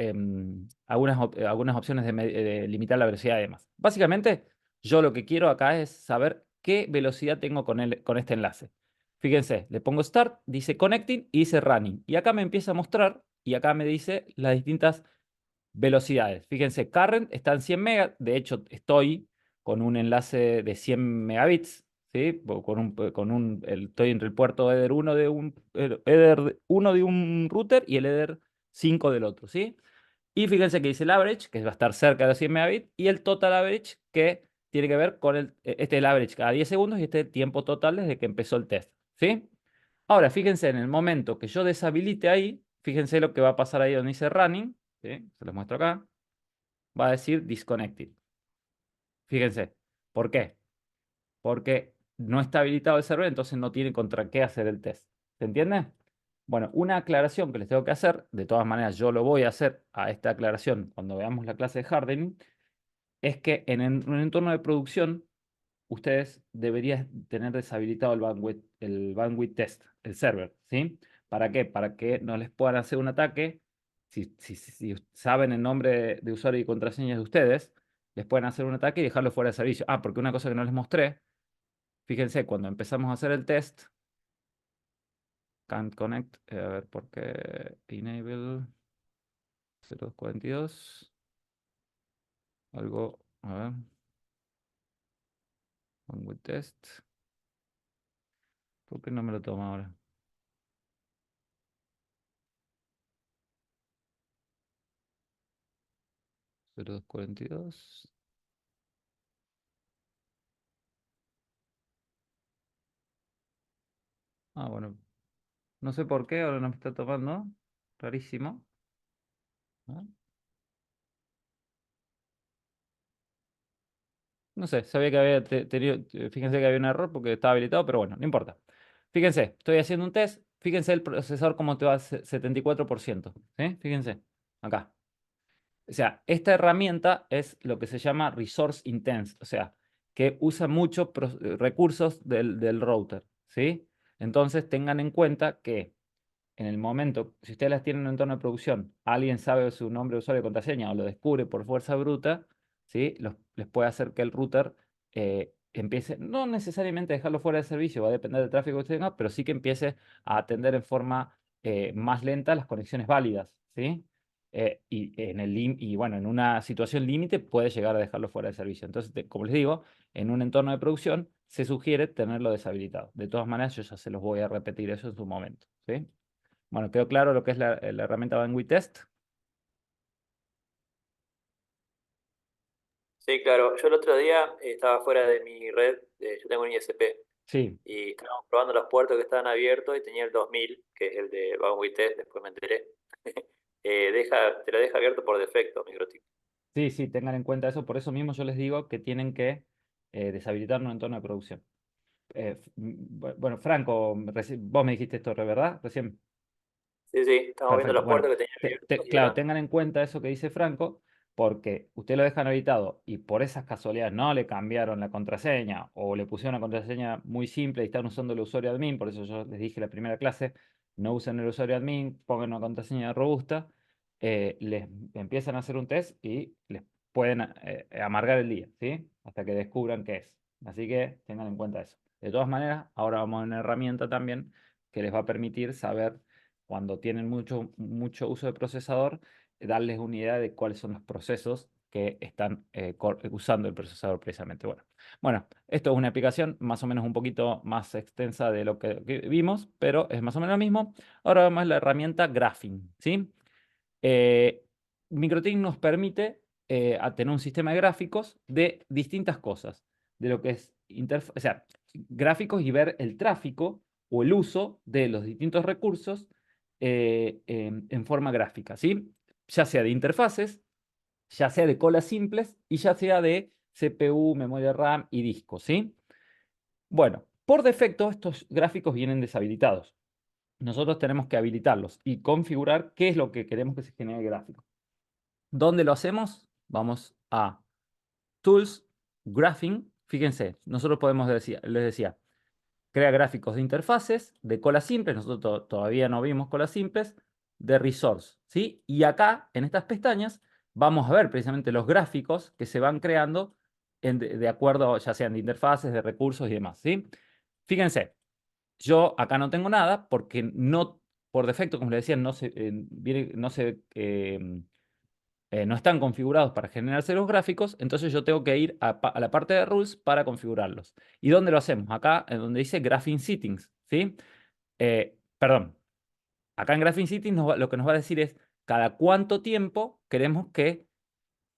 algunas opciones de limitar la velocidad y demás. Básicamente, yo lo que quiero acá es saber qué velocidad tengo con este enlace. Fíjense, le pongo Start, dice Connecting y dice Running. Y acá me empieza a mostrar, y acá me dice las distintas velocidades. Fíjense, Current está en 100 megas, de hecho estoy con un enlace de 100 megabits, ¿sí? Estoy entre el puerto Ether 1 Ether 1 de un router y el Ether 5 del otro, ¿sí? Y fíjense que dice el average, que va a estar cerca de los 100 megabits, y el total average, que tiene que ver con este es el average cada 10 segundos y este es el tiempo total desde que empezó el test, ¿sí? Ahora, fíjense, en el momento que yo deshabilite ahí, fíjense lo que va a pasar ahí donde dice running, ¿sí? Se los muestro acá, va a decir disconnected. Fíjense, ¿por qué? Porque no está habilitado el server, entonces no tiene contra qué hacer el test. ¿Se entiende? Bueno, una aclaración que les tengo que hacer, de todas maneras yo lo voy a hacer a esta aclaración cuando veamos la clase de hardening, es que en un entorno de producción ustedes deberían tener deshabilitado el bandwidth test, el server, ¿sí? ¿Para qué? Para que no les puedan hacer un ataque. Si saben el nombre de usuario y contraseñas de ustedes, les pueden hacer un ataque y dejarlo fuera de servicio. Ah, porque una cosa que no les mostré, fíjense, cuando empezamos a hacer el test, can't connect, a ver por qué, enable 0242, algo, a ver, bandwidth test, ¿por qué no me lo toma ahora? 0242. Ah, bueno, no sé por qué, ahora no me está tomando. Rarísimo. ¿No? No sé, sabía que había tenido, fíjense que había un error porque estaba habilitado, pero bueno, no importa. Fíjense, estoy haciendo un test, fíjense el procesador cómo te va 74%, ¿sí? Fíjense, acá. O sea, esta herramienta es lo que se llama resource intense, o sea, que usa muchos recursos del router, ¿sí? Entonces tengan en cuenta que en el momento, si ustedes las tienen en un entorno de producción, alguien sabe su nombre de usuario y contraseña o lo descubre por fuerza bruta, ¿sí? Les puede hacer que el router empiece, no necesariamente a dejarlo fuera de servicio, va a depender del tráfico que usted tenga, pero sí que empiece a atender en forma más lenta las conexiones válidas, ¿sí? Y bueno, en una situación límite puede llegar a dejarlo fuera de servicio. Entonces, como les digo, en un entorno de producción se sugiere tenerlo deshabilitado. De todas maneras, yo ya se los voy a repetir eso en su momento, ¿sí? Bueno, ¿quedó claro lo que es la herramienta Bandwidth Test? Sí, claro. Yo el otro día estaba fuera de mi red, yo tengo un ISP, Sí, y estábamos probando los puertos que estaban abiertos y tenía el 2000, que es el de Bandwidth Test, después me enteré. Te lo deja abierto por defecto, MikroTik. sí, sí, tengan en cuenta eso. Por eso mismo yo les digo que tienen que deshabilitar un entorno de producción. Bueno, Franco, vos me dijiste esto, ¿verdad? Recién. Sí, sí, estamos viendo Perfecto. los puertos Bueno, que tenía abiertos y claro, eran. tengan en cuenta eso que dice Franco, porque usted lo dejan habilitado y por esas casualidades no le cambiaron la contraseña o le pusieron una contraseña muy simple y están usando el usuario admin, por eso yo les dije en la primera clase, no usen el usuario admin, pongan una contraseña robusta, les empiezan a hacer un test y les pueden amargar el día, ¿sí? Hasta que descubran qué es. Así que tengan en cuenta eso. De todas maneras, ahora vamos a una herramienta también que les va a permitir saber cuando tienen mucho uso de procesador, darles una idea de cuáles son los procesos que están usando el procesador precisamente. Bueno, esto es una aplicación más o menos un poquito más extensa de lo que vimos, pero es más o menos lo mismo. Ahora vemos la herramienta Graphing, ¿sí? MikroTik nos permite a tener un sistema de gráficos de distintas cosas, de lo que es o sea, gráficos y ver el tráfico o el uso de los distintos recursos en forma gráfica, ¿sí? Ya sea de interfaces, ya sea de colas simples y ya sea de CPU, memoria RAM y disco, ¿sí? Bueno, por defecto estos gráficos vienen deshabilitados. Nosotros tenemos que habilitarlos y configurar qué es lo que queremos que se genere el gráfico. ¿Dónde lo hacemos? Vamos a Tools, Graphing. Fíjense, nosotros podemos decir, les decía, crea gráficos de interfaces, de colas simples, nosotros todavía no vimos colas simples, de resource, ¿sí? Y acá, en estas pestañas, vamos a ver precisamente los gráficos que se van creando de acuerdo, ya sean de interfaces, de recursos y demás, ¿sí? Fíjense, yo acá no tengo nada porque no, por defecto, como les decía, no están configurados para generarse los gráficos, entonces yo tengo que ir a la parte de Rules para configurarlos. ¿Y dónde lo hacemos? Acá, en donde dice Graphing Settings, ¿sí? Perdón, acá en Graphing Settings lo que nos va a decir es cada cuánto tiempo queremos que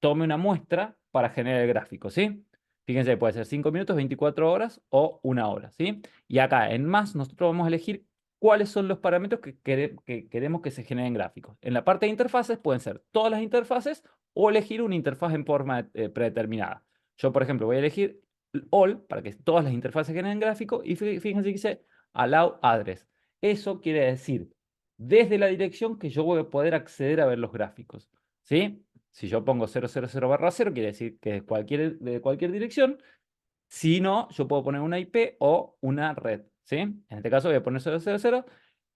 tome una muestra para generar el gráfico, ¿sí? Fíjense, puede ser 5 minutos, 24 horas o 1 hora, ¿sí? Y acá en más nosotros vamos a elegir cuáles son los parámetros que queremos que se generen gráficos. En la parte de interfaces pueden ser todas las interfaces o elegir una interfaz en forma predeterminada. Yo, por ejemplo, voy a elegir all para que todas las interfaces generen gráfico y fíjense que dice allow address. Eso quiere decir desde la dirección que yo voy a poder acceder a ver los gráficos, ¿sí? Si yo pongo 000/0, quiere decir que de cualquier dirección. Si no, yo puedo poner una IP o una red, ¿sí? En este caso voy a poner 000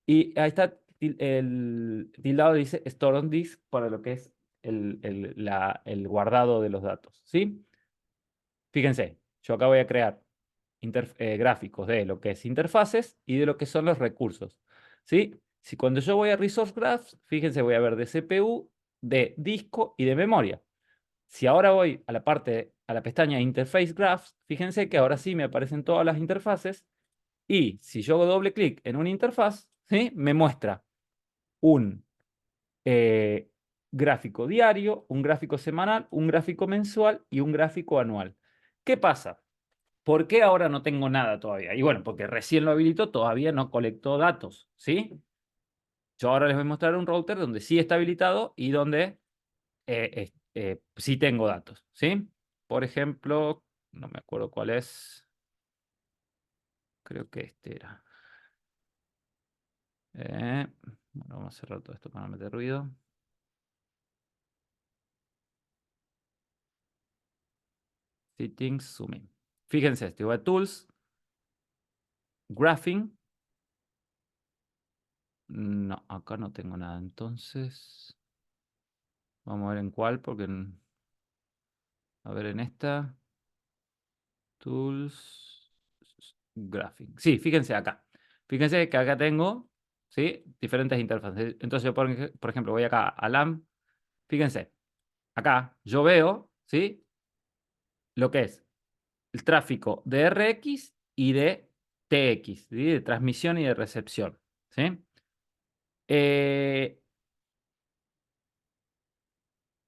y ahí está el tildado, dice Store on Disk para lo que es el guardado de los datos, ¿sí? Fíjense, yo acá voy a crear gráficos de lo que es interfaces y de lo que son los recursos, ¿sí? Si cuando yo voy a Resource Graphs, fíjense, voy a ver de CPU, de disco y de memoria. Si ahora voy a la pestaña Interface Graphs, fíjense que ahora sí me aparecen todas las interfaces y si yo hago doble clic en una interfaz, ¿sí? Me muestra un gráfico diario, un gráfico semanal, un gráfico mensual y un gráfico anual. ¿Qué pasa? ¿Por qué ahora no tengo nada todavía? Y bueno, porque recién lo habilito, todavía no colectó datos, ¿sí? Yo ahora les voy a mostrar un router donde sí está habilitado y donde sí tengo datos, ¿sí? Por ejemplo, no me acuerdo cuál es. Creo que este era. Bueno, vamos a cerrar todo esto para no meter ruido. Settings, zoom in. Fíjense, este voy a Tools, Graphing. No, acá no tengo nada. Entonces, vamos a ver en cuál, porque a ver en esta. Tools, Graphing. Sí, fíjense acá. Fíjense que acá tengo, ¿sí?, diferentes interfaces. Entonces, yo, por ejemplo, voy acá a LAMP. Fíjense, acá yo veo, ¿sí?, lo que es el tráfico de RX y de TX, ¿sí?, de transmisión y de recepción, ¿sí?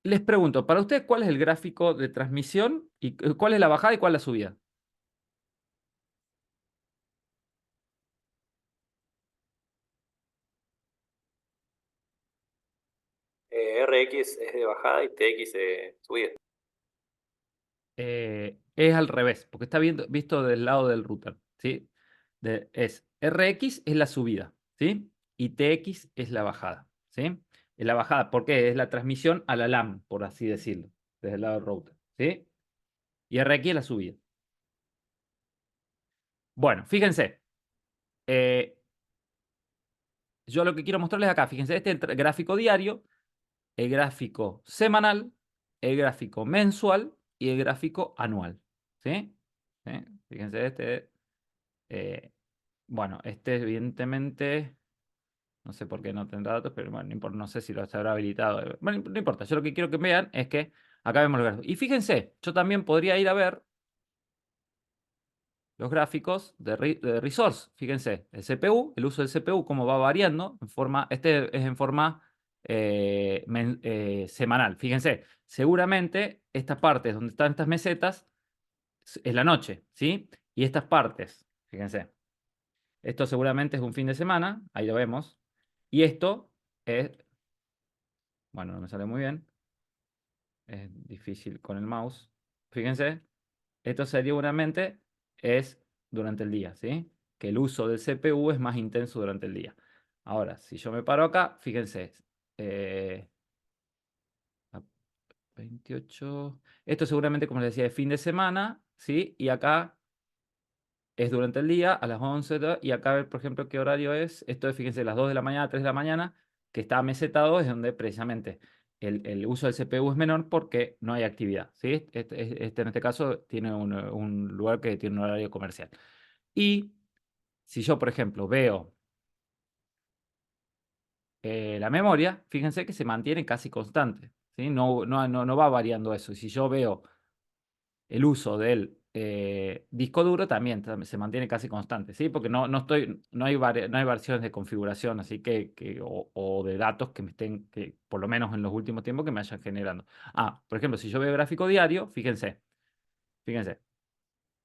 Les pregunto, para ustedes, ¿cuál es el gráfico de transmisión y cuál es la bajada y cuál es la subida? RX es de bajada y TX de subida. Es al revés, porque está visto del lado del router, ¿sí? Es RX es la subida, ¿sí? Y TX es la bajada, ¿sí? Es la bajada, porque es la transmisión a la LAN, por así decirlo, desde el lado del router, ¿sí? Y RX es la subida. Bueno, fíjense. Yo lo que quiero mostrarles acá, fíjense, este es el gráfico diario, el gráfico semanal, el gráfico mensual y el gráfico anual, ¿sí? ¿Sí? Fíjense, bueno, este evidentemente, no sé por qué no tendrá datos, pero bueno, no importa, no sé si lo habrá habilitado. Bueno, no importa, yo lo que quiero que vean es que acá vemos los gráficos. Y fíjense, yo también podría ir a ver los gráficos de Resource. Fíjense, el CPU, el uso del CPU, cómo va variando en forma, este es en forma semanal. Fíjense, seguramente estas partes donde están estas mesetas es la noche, ¿sí? Y estas partes, fíjense, esto seguramente es un fin de semana, ahí lo vemos. Y esto es, bueno, no me sale muy bien, es difícil con el mouse. Fíjense, esto seguramente es durante el día, ¿sí? Que el uso del CPU es más intenso durante el día. Ahora, si yo me paro acá, fíjense, 28, esto seguramente, como les decía, es fin de semana, ¿sí? Y acá es durante el día, a las 11, y acá, por ejemplo, qué horario es. Esto es, fíjense, las 2 de la mañana, 3 de la mañana, que está mesetado, es donde precisamente el uso del CPU es menor porque no hay actividad, ¿sí? En este caso tiene un lugar que tiene un horario comercial. Y si yo, por ejemplo, veo la memoria, fíjense que se mantiene casi constante, ¿sí? No va variando eso. Y si yo veo el uso del disco duro también se mantiene casi constante, ¿sí? Porque no hay versiones de configuración, así o de datos que me estén, que por lo menos en los últimos tiempos, que me vayan generando. Por ejemplo, si yo veo gráfico diario, fíjense,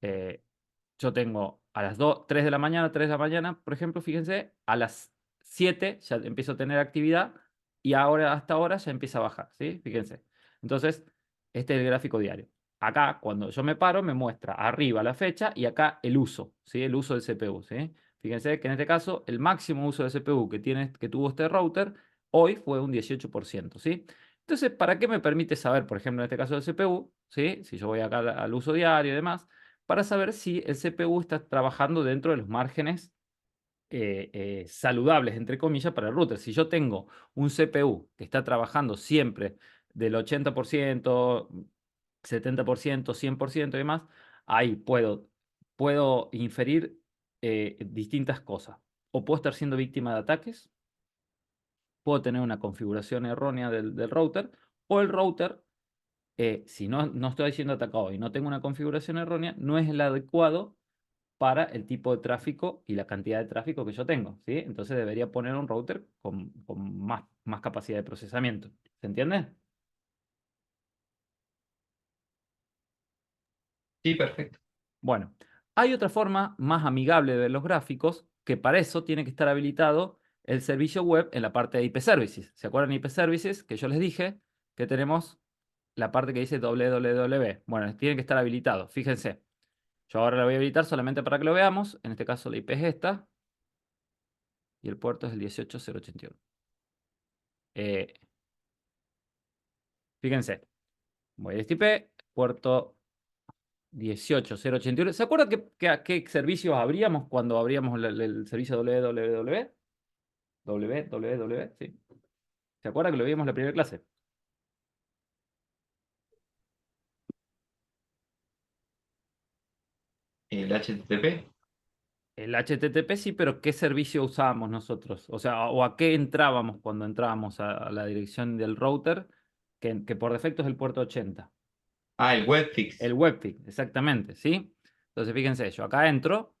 yo tengo a las 3 de la mañana, por ejemplo, fíjense, a las 7 ya empiezo a tener actividad y ahora, hasta ahora, ya empieza a bajar, ¿sí? Fíjense. Entonces, este es el gráfico diario. Acá, cuando yo me paro, me muestra arriba la fecha y acá el uso, ¿sí? El uso del CPU, ¿sí? Fíjense que en este caso, el máximo uso de CPU que tuvo este router hoy fue un 18%, ¿sí? Entonces, ¿para qué me permite saber, por ejemplo, en este caso del CPU, ¿sí? Si yo voy acá al uso diario y demás, para saber si el CPU está trabajando dentro de los márgenes saludables, entre comillas, para el router. Si yo tengo un CPU que está trabajando siempre del 80%, 70%, 100% y demás, ahí puedo inferir distintas cosas. O puedo estar siendo víctima de ataques, puedo tener una configuración errónea del router, o el router, si no estoy siendo atacado y no tengo una configuración errónea, no es el adecuado para el tipo de tráfico y la cantidad de tráfico que yo tengo, ¿sí? Entonces debería poner un router con más capacidad de procesamiento. ¿Se entiende? Sí, perfecto. Bueno, hay otra forma más amigable de ver los gráficos, que para eso tiene que estar habilitado el servicio web en la parte de IP Services. ¿Se acuerdan de IP Services? Que yo les dije que tenemos la parte que dice www. Bueno, tiene que estar habilitado, fíjense. Yo ahora la voy a habilitar solamente para que lo veamos. En este caso la IP es esta. Y el puerto es el 18081. Fíjense. Voy a este IP, puerto 18081. ¿Se acuerdan a qué servicios abríamos cuando abríamos el servicio www? www, sí. ¿Se acuerdan que lo vimos en la primera clase? El HTTP. El HTTP sí, pero ¿qué servicio usábamos nosotros? O sea, o a qué entrábamos cuando entrábamos a la dirección del router, que por defecto es el puerto 80. Ah, el webfix. El webfix, exactamente, ¿sí? Entonces, fíjense, yo acá entro,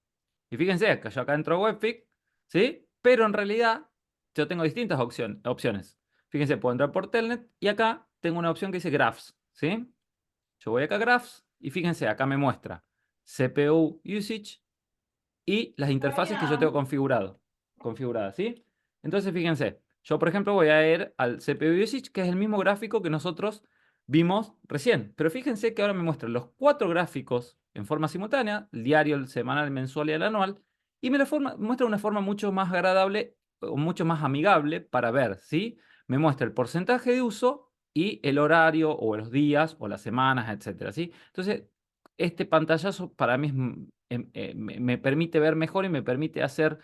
y fíjense que yo acá entro a webfix, ¿sí? Pero en realidad yo tengo distintas opciones. Fíjense, puedo entrar por Telnet, y acá tengo una opción que dice Graphs, ¿sí? Yo voy acá a Graphs, y fíjense, acá me muestra CPU usage, y las interfaces que yo tengo configuradas, ¿sí? Entonces, fíjense, yo por ejemplo voy a ir al CPU usage, que es el mismo gráfico que nosotros vimos recién. Pero fíjense que ahora me muestra los 4 gráficos en forma simultánea, el diario, el semanal, el mensual y el anual, y me lo muestra de una forma mucho más agradable o mucho más amigable para ver, ¿sí? Me muestra el porcentaje de uso y el horario o los días o las semanas, etcétera, ¿sí? Entonces, este pantallazo para mí me permite ver mejor y me permite hacer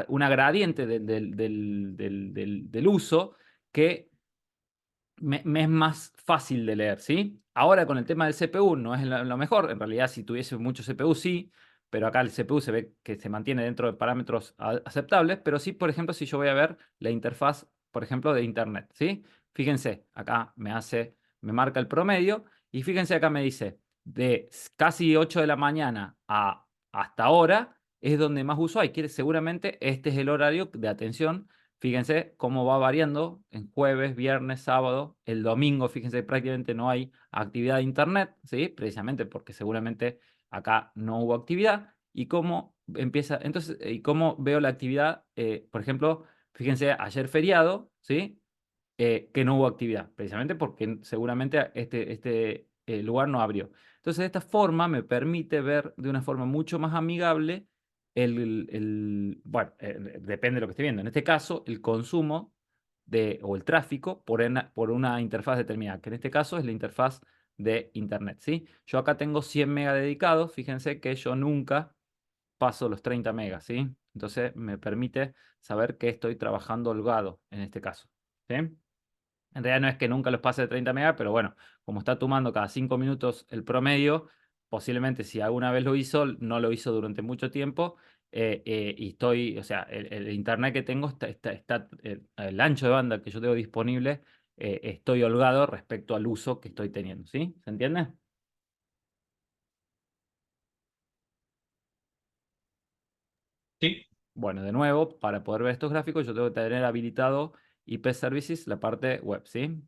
una gradiente del uso que me es más fácil de leer, ¿sí? Ahora con el tema del CPU no es lo mejor. En realidad, si tuviese mucho CPU, sí, pero acá el CPU se ve que se mantiene dentro de parámetros aceptables, pero sí, por ejemplo, si yo voy a ver la interfaz, por ejemplo, de Internet, ¿sí? Fíjense, acá me marca el promedio, y fíjense acá me dice, de casi 8 de la mañana hasta ahora es donde más uso hay. Seguramente este es el horario de atención. Fíjense cómo va variando en jueves, viernes, sábado, el domingo. Fíjense, prácticamente no hay actividad de internet, ¿sí? Precisamente porque seguramente acá no hubo actividad. Y cómo empieza, entonces, y cómo veo la actividad, por ejemplo, fíjense, ayer feriado, ¿sí? Que no hubo actividad, precisamente porque seguramente este lugar no abrió. Entonces, de esta forma me permite ver de una forma mucho más amigable bueno, depende de lo que esté viendo. En este caso, el consumo o el tráfico por una interfaz determinada, que en este caso es la interfaz de Internet, ¿sí? Yo acá tengo 100 megas dedicados, fíjense que yo nunca paso los 30 megas, ¿sí? Entonces me permite saber que estoy trabajando holgado en este caso, ¿sí? En realidad no es que nunca los pase de 30 megas, pero bueno, como está tomando cada 5 minutos el promedio, posiblemente si alguna vez lo hizo, no lo hizo durante mucho tiempo. Y o sea, el internet que tengo el ancho de banda que yo tengo disponible, estoy holgado respecto al uso que estoy teniendo, ¿sí? ¿Se entiende? Sí. Bueno, de nuevo, para poder ver estos gráficos, yo tengo que tener habilitado IP Services, la parte web, ¿sí?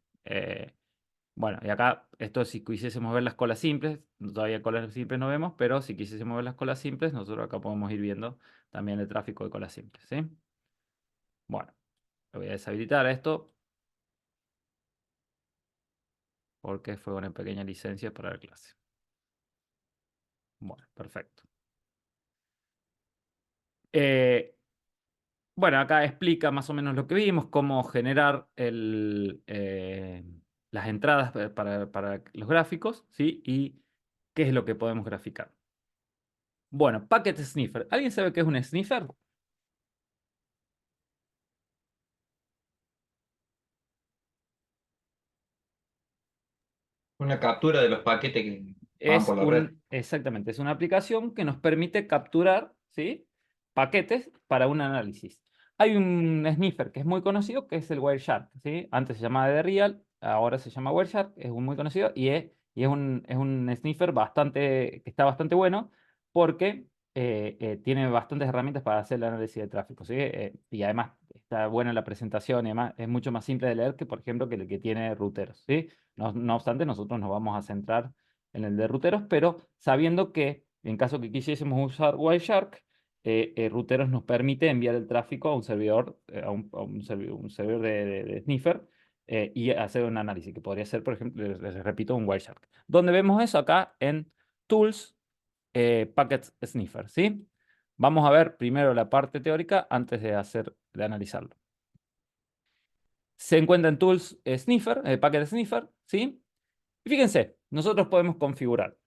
Bueno, y acá, esto si quisiésemos ver las colas simples, todavía colas simples no vemos, pero si quisiésemos ver las colas simples, nosotros acá podemos ir viendo también el tráfico de colas simples, ¿sí? Bueno, lo voy a deshabilitar esto, porque fue una pequeña licencia para la clase. Bueno, perfecto. Bueno, acá explica más o menos lo que vimos, cómo generar las entradas para los gráficos, ¿sí? Y qué es lo que podemos graficar. Bueno, Packet Sniffer. ¿Alguien sabe qué es un sniffer? Una captura de los paquetes que van por la red. Exactamente, es una aplicación que nos permite capturar, ¿sí? Paquetes para un análisis. Hay un sniffer que es muy conocido, que es el Wireshark, ¿sí? Antes se llamaba DReal, ahora se llama Wireshark, es muy conocido y es un sniffer que está bastante bueno porque tiene bastantes herramientas para hacer el análisis de tráfico, ¿sí? Y además está buena la presentación y además es mucho más simple de leer que, por ejemplo, que el que tiene routeros, ¿sí? No obstante, nosotros nos vamos a centrar en el de routeros, pero sabiendo que en caso que quisiésemos usar Wireshark, Routeros nos permite enviar el tráfico a un servidor, un servidor de sniffer, y hacer un análisis, que podría ser, por ejemplo, les repito, un Wireshark. ¿Dónde vemos eso? Acá en Tools, Packet Sniffer, ¿sí? Vamos a ver primero la parte teórica antes de analizarlo. Se encuentra en Tools Sniffer, Packet Sniffer, ¿sí? Y fíjense, nosotros podemos configurar.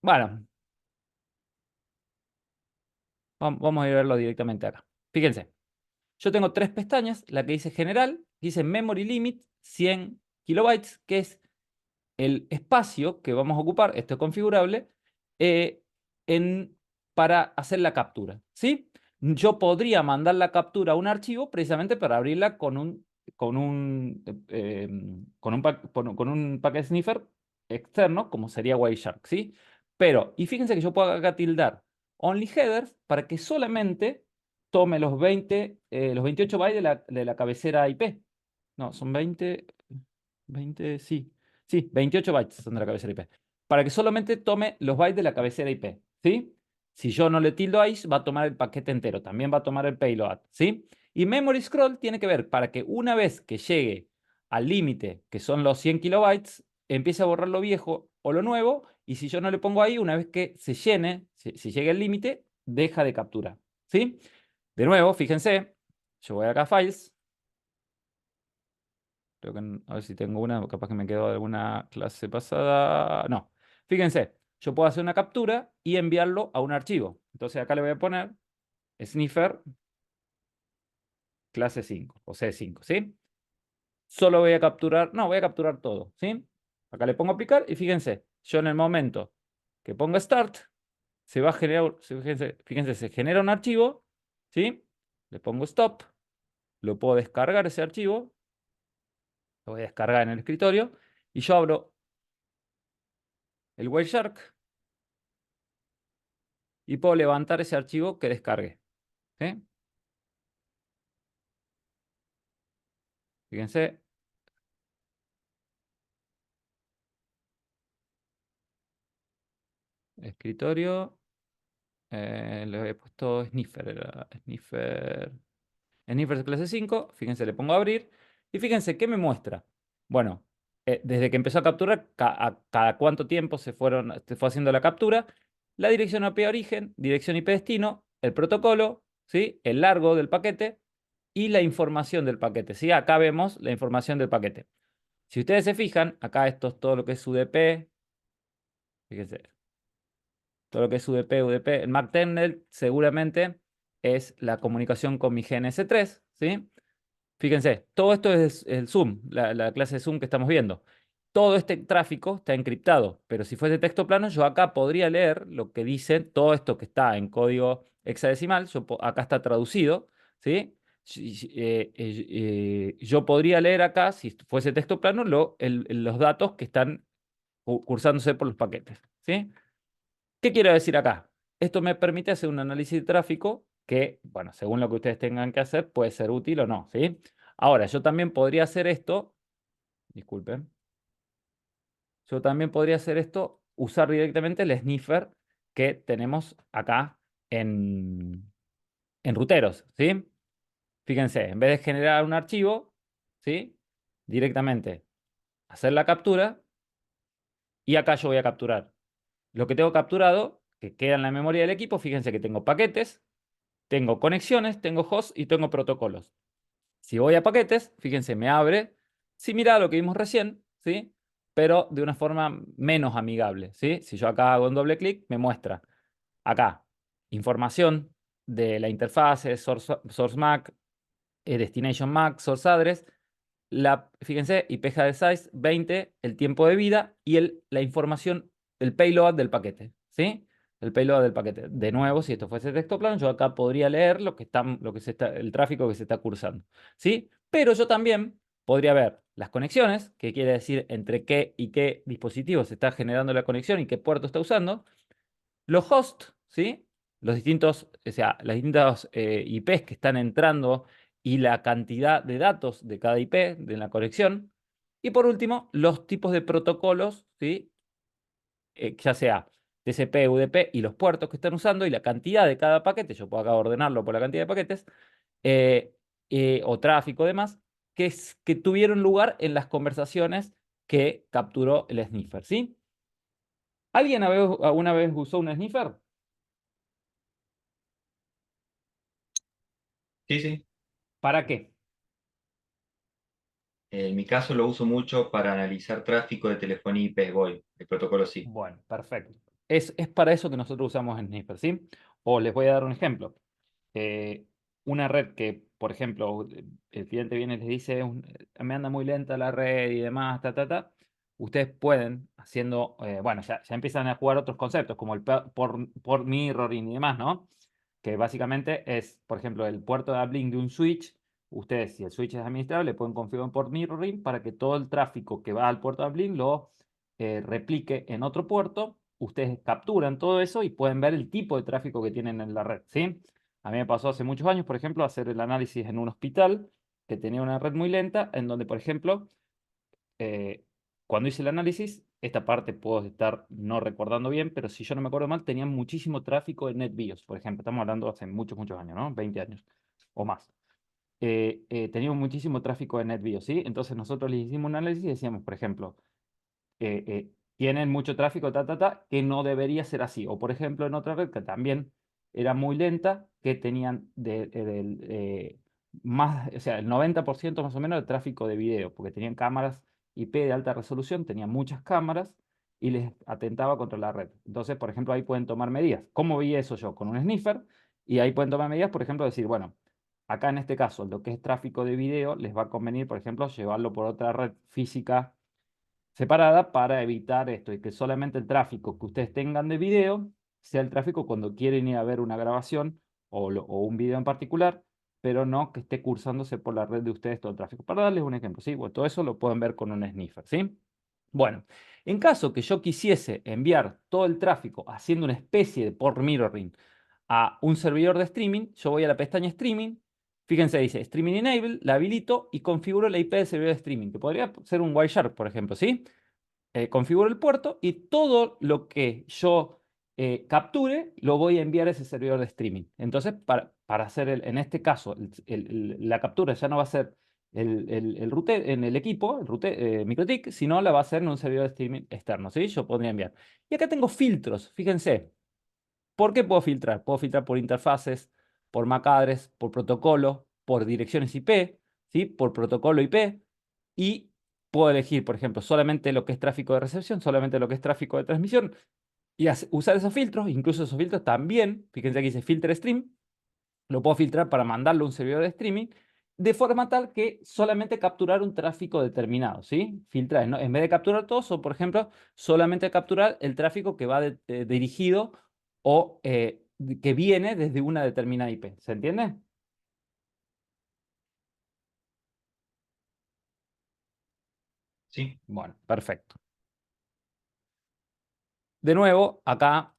Bueno, vamos a ir a verlo directamente acá. Fíjense, yo tengo 3 pestañas, la que dice General, dice Memory Limit 100 kilobytes, que es el espacio que vamos a ocupar, esto es configurable, para hacer la captura, ¿sí? Yo podría mandar la captura a un archivo precisamente para abrirla con un packet sniffer externo, como sería Wireshark, ¿sí? Pero, y fíjense que yo puedo acá tildar only headers para que solamente tome los 28 bytes de la cabecera IP. No, son 20, sí. Sí, 28 bytes son de la cabecera IP. Para que solamente tome los bytes de la cabecera IP, ¿sí? Si yo no le tildo ahí, va a tomar el paquete entero. También va a tomar el payload, ¿sí? Y memory scroll tiene que ver para que una vez que llegue al límite, que son los 100 kilobytes, empiece a borrar lo viejo o lo nuevo. Y si yo no le pongo ahí, una vez que se llene, si llega el límite, deja de capturar, ¿sí? De nuevo, fíjense, yo voy acá a Files. Creo que, a ver si tengo una, capaz que me quedó de alguna clase pasada. No. Fíjense, yo puedo hacer una captura y enviarlo a un archivo. Entonces acá le voy a poner sniffer clase 5 o C5, ¿sí? Solo voy a capturar, no, voy a capturar todo, ¿sí? Acá le pongo aplicar y fíjense, yo en el momento que ponga start, se va a generar, fíjense, se genera un archivo, ¿sí? Le pongo stop, lo puedo descargar ese archivo, lo voy a descargar en el escritorio y yo abro el Wireshark y puedo levantar ese archivo que descargué, ¿sí? Fíjense. Escritorio. Le he puesto Sniffer. Era Sniffer. Sniffer clase 5. Fíjense, le pongo a abrir. Y fíjense, ¿qué me muestra? Bueno, desde que empezó a capturar, cada cuánto tiempo se fue haciendo la captura. La dirección IP origen, dirección IP destino, el protocolo, ¿sí? El largo del paquete y la información del paquete, ¿sí? Acá vemos la información del paquete. Si ustedes se fijan, acá esto es todo lo que es UDP. Fíjense, todo lo que es UDP, UDP. El MAC-Telnet seguramente es la comunicación con mi GNS3, ¿sí? Fíjense, todo esto es el Zoom, la clase de Zoom que estamos viendo. Todo este tráfico está encriptado, pero si fuese texto plano, yo acá podría leer lo que dice todo esto que está en código hexadecimal. Acá está traducido, ¿sí? Yo podría leer acá, si fuese texto plano, los datos que están cursándose por los paquetes, ¿sí? ¿Qué quiero decir acá? Esto me permite hacer un análisis de tráfico que, bueno, según lo que ustedes tengan que hacer, puede ser útil o no, ¿sí? Ahora, yo también podría hacer esto, disculpen, yo también podría hacer esto, usar directamente el sniffer que tenemos acá en ruteros, ¿sí? Fíjense, en vez de generar un archivo, ¿sí? Directamente hacer la captura y acá yo voy a capturar lo que tengo capturado, que queda en la memoria del equipo. Fíjense que tengo paquetes, tengo conexiones, tengo hosts y tengo protocolos. Si voy a paquetes, fíjense, me abre similar a lo que vimos recién, ¿sí? Pero de una forma menos amigable, ¿sí? Si yo acá hago un doble clic, me muestra acá información de la interfase, source MAC, destination MAC, source address, fíjense, IP header size 20, el tiempo de vida y la información, el payload del paquete, ¿sí? El payload del paquete. De nuevo, si esto fuese texto plano, yo acá podría leer el tráfico que se está cursando, ¿sí? Pero yo también podría ver las conexiones, que quiere decir entre qué y qué dispositivo se está generando la conexión y qué puerto está usando, los hosts, ¿sí? Los distintos, o sea, las distintas IPs que están entrando y la cantidad de datos de cada IP de la conexión. Y por último, los tipos de protocolos, ¿sí? Ya sea TCP, UDP y los puertos que están usando y la cantidad de cada paquete. Yo puedo acá ordenarlo por la cantidad de paquetes. o tráfico, demás, que tuvieron lugar en las conversaciones que capturó el sniffer, ¿sí? ¿Alguien alguna vez usó un sniffer? Sí, sí. ¿Para qué? En mi caso lo uso mucho para analizar tráfico de telefonía IP VoIP, el protocolo sí. Bueno, perfecto. Es para eso que nosotros usamos Sniffer, ¿sí? O les voy a dar un ejemplo. Eh, una red que, por ejemplo, el cliente viene y les dice, me anda muy lenta la red y demás, Ustedes pueden, haciendo, bueno, ya empiezan a jugar otros conceptos, como el por mirroring y demás, ¿no? Que básicamente es, por ejemplo, el puerto de uplink de un switch. Ustedes, si el switch es administrable, pueden configurar un port mirroring para que todo el tráfico que va al puerto de uplink lo replique en otro puerto. Ustedes capturan todo eso y pueden ver el tipo de tráfico que tienen en la red, ¿sí? A mí me pasó hace muchos años, por ejemplo, hacer el análisis en un hospital que tenía una red muy lenta, en donde, por ejemplo, eh, cuando hice el análisis, esta parte puedo estar no recordando bien, pero si yo no me acuerdo mal, tenía muchísimo tráfico en NetBIOS, por ejemplo. Estamos hablando hace muchos, muchos años, ¿no? 20 años o más. Teníamos muchísimo tráfico en NetBIOS, ¿sí? Entonces nosotros le hicimos un análisis y decíamos, por ejemplo, tienen mucho tráfico, que no debería ser así. O por ejemplo, en otra red que también era muy lenta, que tenían más, o sea, el 90% más o menos de tráfico de video, porque tenían cámaras IP de alta resolución, tenían muchas cámaras y les atentaba contra la red. Entonces, por ejemplo, ahí pueden tomar medidas. ¿Cómo vi eso yo? Con un sniffer, y ahí pueden tomar medidas, por ejemplo, decir, bueno, acá en este caso, lo que es tráfico de video, les va a convenir, por ejemplo, llevarlo por otra red física separada para evitar esto y que solamente el tráfico que ustedes tengan de video sea el tráfico cuando quieren ir a ver una grabación o un video en particular, pero no que esté cursándose por la red de ustedes todo el tráfico. Para darles un ejemplo, ¿sí? Bueno, todo eso lo pueden ver con un sniffer, ¿sí? Bueno, en caso que yo quisiese enviar todo el tráfico haciendo una especie de port mirroring a un servidor de streaming, yo voy a la pestaña streaming. Fíjense, dice Streaming Enable, la habilito y configuro la IP del servidor de streaming, que podría ser un Wireshark, por ejemplo, ¿sí? Configuro el puerto y todo lo que yo capture lo voy a enviar a ese servidor de streaming. Entonces, para hacer, en este caso, la captura ya no va a ser el router en el equipo, el router, MikroTik, sino la va a hacer en un servidor de streaming externo, ¿sí? Yo podría enviar. Y acá tengo filtros, fíjense. ¿Por qué puedo filtrar? Puedo filtrar por interfaces, por MAC address, por protocolo, por direcciones IP, ¿sí? Por protocolo IP. Y puedo elegir, por ejemplo, solamente lo que es tráfico de recepción, solamente lo que es tráfico de transmisión. Y usar esos filtros, incluso esos filtros también, fíjense aquí dice filter stream, lo puedo filtrar para mandarlo a un servidor de streaming, de forma tal que solamente capturar un tráfico determinado, ¿sí? Filtrar, ¿no? En vez de capturar todos, o por ejemplo, solamente capturar el tráfico que va dirigido o que viene desde una determinada IP. ¿Se entiende? Sí. Bueno, perfecto. De nuevo, acá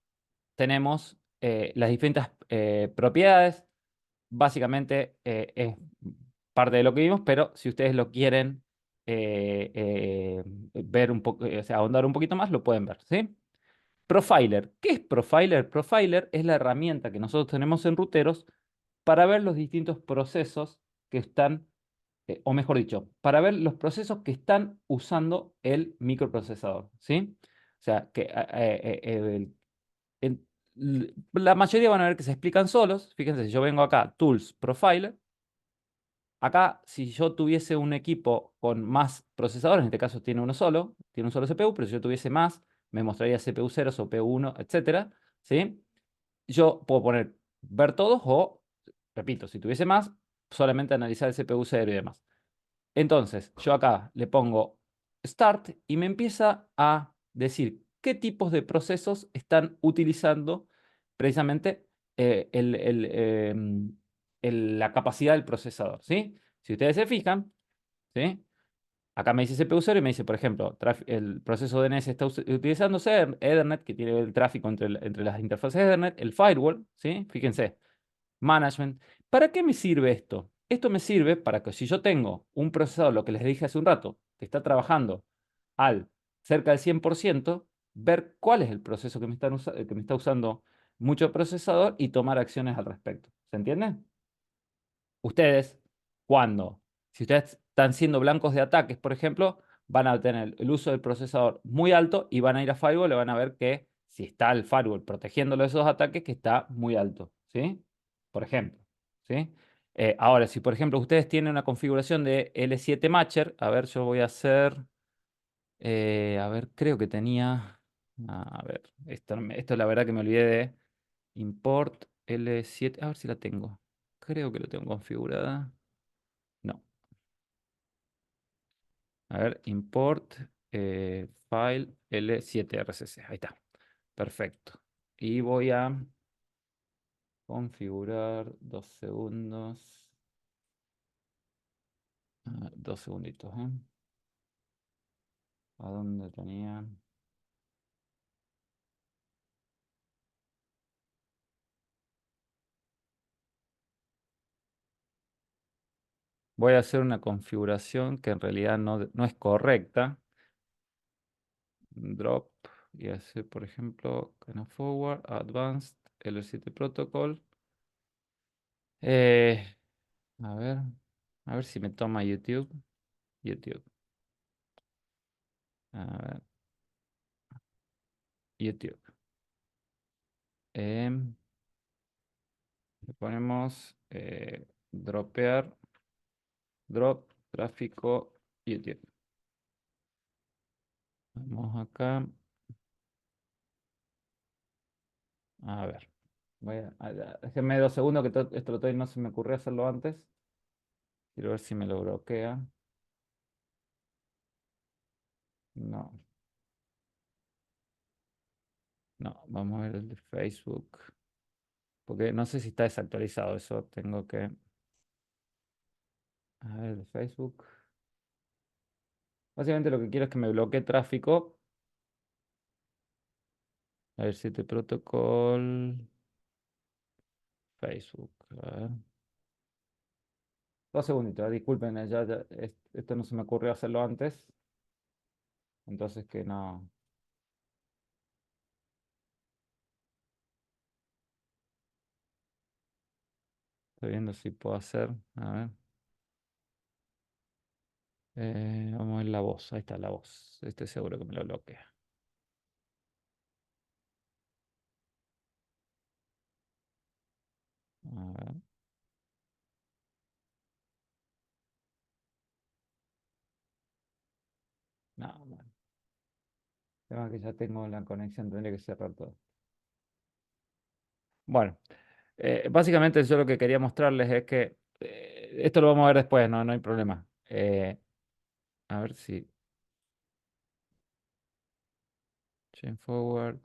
tenemos las distintas propiedades. Básicamente es parte de lo que vimos, pero si ustedes lo quieren ver un poco, o sea, ahondar un poquito más, lo pueden ver, ¿sí? Profiler. ¿Qué es Profiler? Profiler es la herramienta que nosotros tenemos en Ruteros para ver los distintos procesos que están, o mejor dicho, para ver los procesos que están usando el microprocesador, ¿sí? O sea, que la mayoría van a ver que se explican solos. Fíjense, si yo vengo acá, Tools, Profiler. Acá, si yo tuviese un equipo con más procesadores, en este caso tiene uno solo, tiene un solo CPU, pero si yo tuviese más, me mostraría CPU 0, CPU 1, etcétera, ¿sí? Yo puedo poner ver todos o, repito, si tuviese más, solamente analizar el CPU 0 y demás. Entonces, yo acá le pongo Start y me empieza a decir qué tipos de procesos están utilizando precisamente la capacidad del procesador, ¿sí? Si ustedes se fijan, ¿sí? Acá me dice CPU 0 y me dice, por ejemplo, el proceso DNS está utilizando Ethernet, que tiene el tráfico entre las interfaces Ethernet, el firewall, ¿sí? Fíjense, management. ¿Para qué me sirve esto? Esto me sirve para que si yo tengo un procesador, lo que les dije hace un rato, que está trabajando al cerca del 100%, ver cuál es el proceso que me está usando mucho procesador y tomar acciones al respecto. ¿Se entiende? Ustedes, cuando, si ustedes están siendo blancos de ataques, por ejemplo, van a tener el uso del procesador muy alto y van a ir a firewall y van a ver que si está el firewall protegiéndolo de esos ataques, que está muy alto, ¿sí? Por ejemplo, ¿sí? Ahora, si por ejemplo ustedes tienen una configuración de L7 Matcher, a ver, yo voy a hacer, a ver, creo que tenía, a ver, esto la verdad que me olvidé de import L7, a ver si la tengo, creo que lo tengo configurada, no, a ver, import file L7 RCC, ahí está, perfecto, y voy a configurar 2 segundos. 2 segunditos, ¿eh? ¿A dónde tenía? Voy a hacer una configuración que en realidad no es correcta. Drop y hacer, por ejemplo, kind of forward, advanced, L7 protocol. Eh, a ver, a ver si me toma YouTube. YouTube. A ver, YouTube. Le ponemos dropear, drop, tráfico, YouTube. Vamos acá. A ver. Déjenme 2 segundos que esto todavía no se me ocurrió hacerlo antes. Quiero ver si me lo bloquea. No. No, vamos a ver el de Facebook. Porque no sé si está desactualizado. Eso tengo que... A ver, el de Facebook. Básicamente lo que quiero es que me bloquee tráfico. A ver si este protocol... Facebook. A ver. 2 segunditos, disculpen, esto no se me ocurrió hacerlo antes. Entonces que no... Estoy viendo si puedo hacer. A ver. Vamos a ver la voz. Ahí está la voz. Estoy seguro que me lo bloquea. A ver. No, bueno. El tema es que ya tengo la conexión, tendría que cerrar todo. Bueno, básicamente yo lo que quería mostrarles es que esto lo vamos a ver después, no hay problema. A ver si... Chain forward.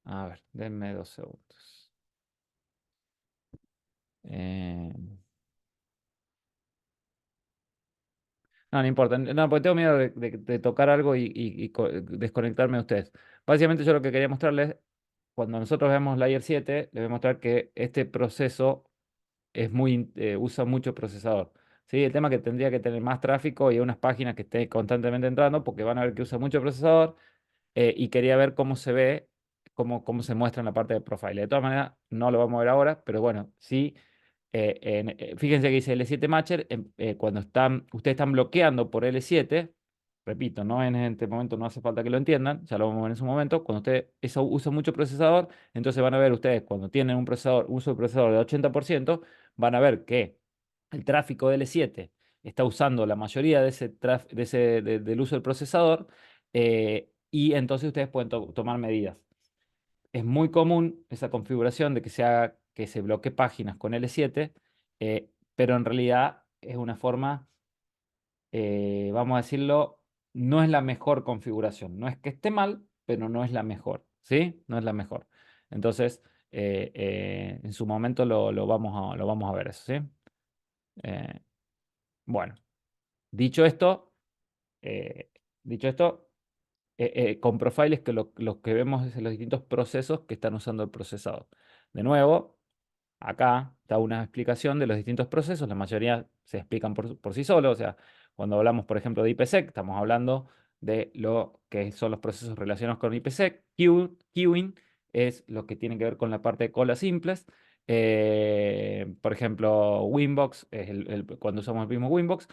A ver, denme 2 segundos. Eh, no importa. No, porque tengo miedo de tocar algo y desconectarme de ustedes. Básicamente yo lo que quería mostrarles, cuando nosotros vemos Layer 7, les voy a mostrar que este proceso usa mucho procesador. ¿Sí? El tema es que tendría que tener más tráfico y unas páginas que estén constantemente entrando porque van a ver que usa mucho procesador y quería ver cómo se ve, cómo se muestra en la parte de profile. De todas maneras, no lo vamos a ver ahora, pero bueno, sí. Fíjense que dice L7 Matcher, cuando ustedes están bloqueando por L7, repito, no en este momento no hace falta que lo entiendan, ya lo vamos a ver en su momento, cuando eso usa mucho procesador, entonces van a ver ustedes cuando tienen un uso de procesador de 80%, van a ver que el tráfico de L7 está usando la mayoría de del uso del procesador y entonces ustedes pueden tomar medidas. Es muy común esa configuración de que se bloquee páginas con L7, pero en realidad es una forma, vamos a decirlo, no es la mejor configuración. No es que esté mal, pero no es la mejor, ¿sí? No es la mejor. Entonces, en su momento lo vamos a ver eso, ¿sí? Eh, bueno, dicho esto, eh, dicho esto, con profiles que los que vemos es los distintos procesos que están usando el procesador. De nuevo, acá está una explicación de los distintos procesos, la mayoría se explican por sí solos, o sea, cuando hablamos, por ejemplo, de IPsec, estamos hablando de lo que son los procesos relacionados con IPsec. Queuing es lo que tiene que ver con la parte de colas simples. Por ejemplo, Winbox, es cuando usamos el mismo Winbox.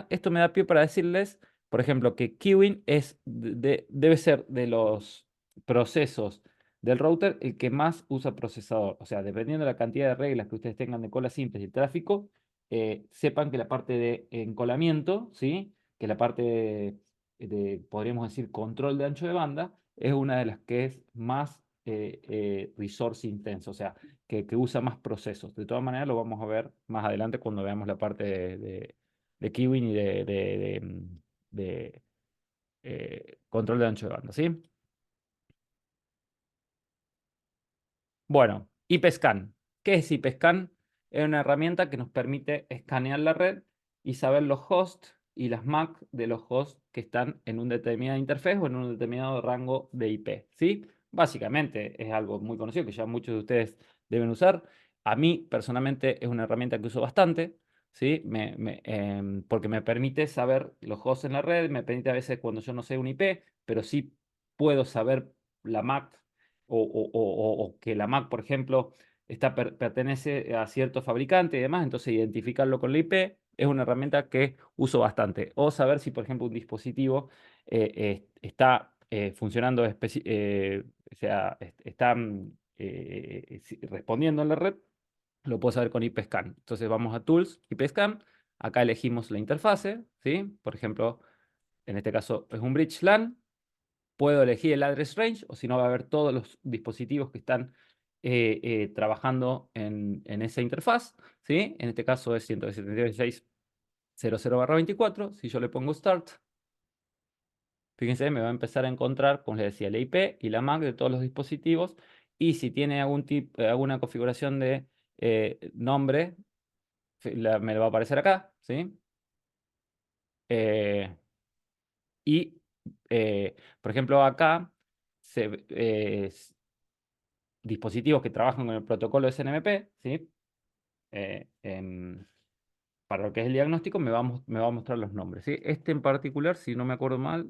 Esto me da pie para decirles, por ejemplo, que queuing debe ser de los procesos del router el que más usa procesador. O sea, dependiendo de la cantidad de reglas que ustedes tengan de colas simples y tráfico, sepan que la parte de encolamiento, ¿sí? Que la parte podríamos decir, control de ancho de banda, es una de las que es más resource intenso, o sea, que usa más procesos. De todas maneras, lo vamos a ver más adelante cuando veamos la parte de queuing y de control de ancho de banda, ¿sí? Bueno, IPscan. ¿Qué es IPscan? Es una herramienta que nos permite escanear la red y saber los hosts y las MAC de los hosts que están en un determinado interfaz o en un determinado rango de IP, ¿sí? Básicamente es algo muy conocido que ya muchos de ustedes deben usar. A mí personalmente es una herramienta que uso bastante, ¿sí? Porque me permite saber los hosts en la red, me permite a veces cuando yo no sé un IP, pero sí puedo saber la MAC o que la Mac, por ejemplo, pertenece a cierto fabricante y demás, entonces identificarlo con la IP es una herramienta que uso bastante. O saber si, por ejemplo, un dispositivo está funcionando, o sea, está respondiendo en la red, lo puedo saber con IPscan. Entonces vamos a Tools, IPscan, acá elegimos la interfase, ¿sí? Por ejemplo, en este caso es un bridge LAN. Puedo elegir el address range o si no va a haber todos los dispositivos que están trabajando en esa interfaz, ¿sí? En este caso es 172.16.00/24. Si yo le pongo Start, fíjense, me va a empezar a encontrar, como les decía, la IP y la MAC de todos los dispositivos. Y si tiene alguna configuración de nombre, me lo va a aparecer acá, ¿sí? Y, por ejemplo, acá dispositivos que trabajan con el protocolo SNMP, ¿sí? Para lo que es el diagnóstico me va a mostrar los nombres, ¿sí? Este en particular, si no me acuerdo mal,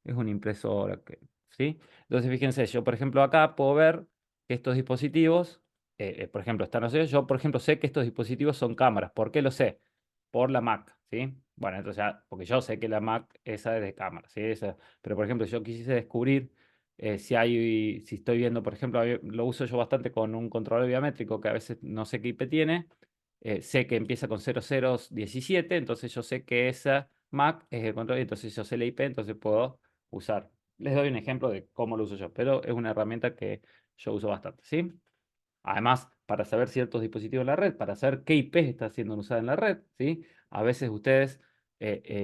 es una impresora, ¿sí? Entonces, fíjense, yo, por ejemplo, acá puedo ver que estos dispositivos, por ejemplo, están así. Yo, por ejemplo, sé que estos dispositivos son cámaras. ¿Por qué lo sé? Por la Mac, ¿sí? Bueno, entonces porque yo sé que la Mac esa es de cámara, ¿sí? Pero, por ejemplo, si yo quisiese descubrir si estoy viendo, por ejemplo, lo uso yo bastante con un controlador biométrico que a veces no sé qué IP tiene, sé que empieza con 0017, entonces yo sé que esa Mac es el control, entonces yo sé la IP, entonces puedo usar. Les doy un ejemplo de cómo lo uso yo, pero es una herramienta que yo uso bastante, ¿sí? Además, para saber ciertos dispositivos en la red, para saber qué IP está siendo usada en la red, ¿sí? A veces ustedes,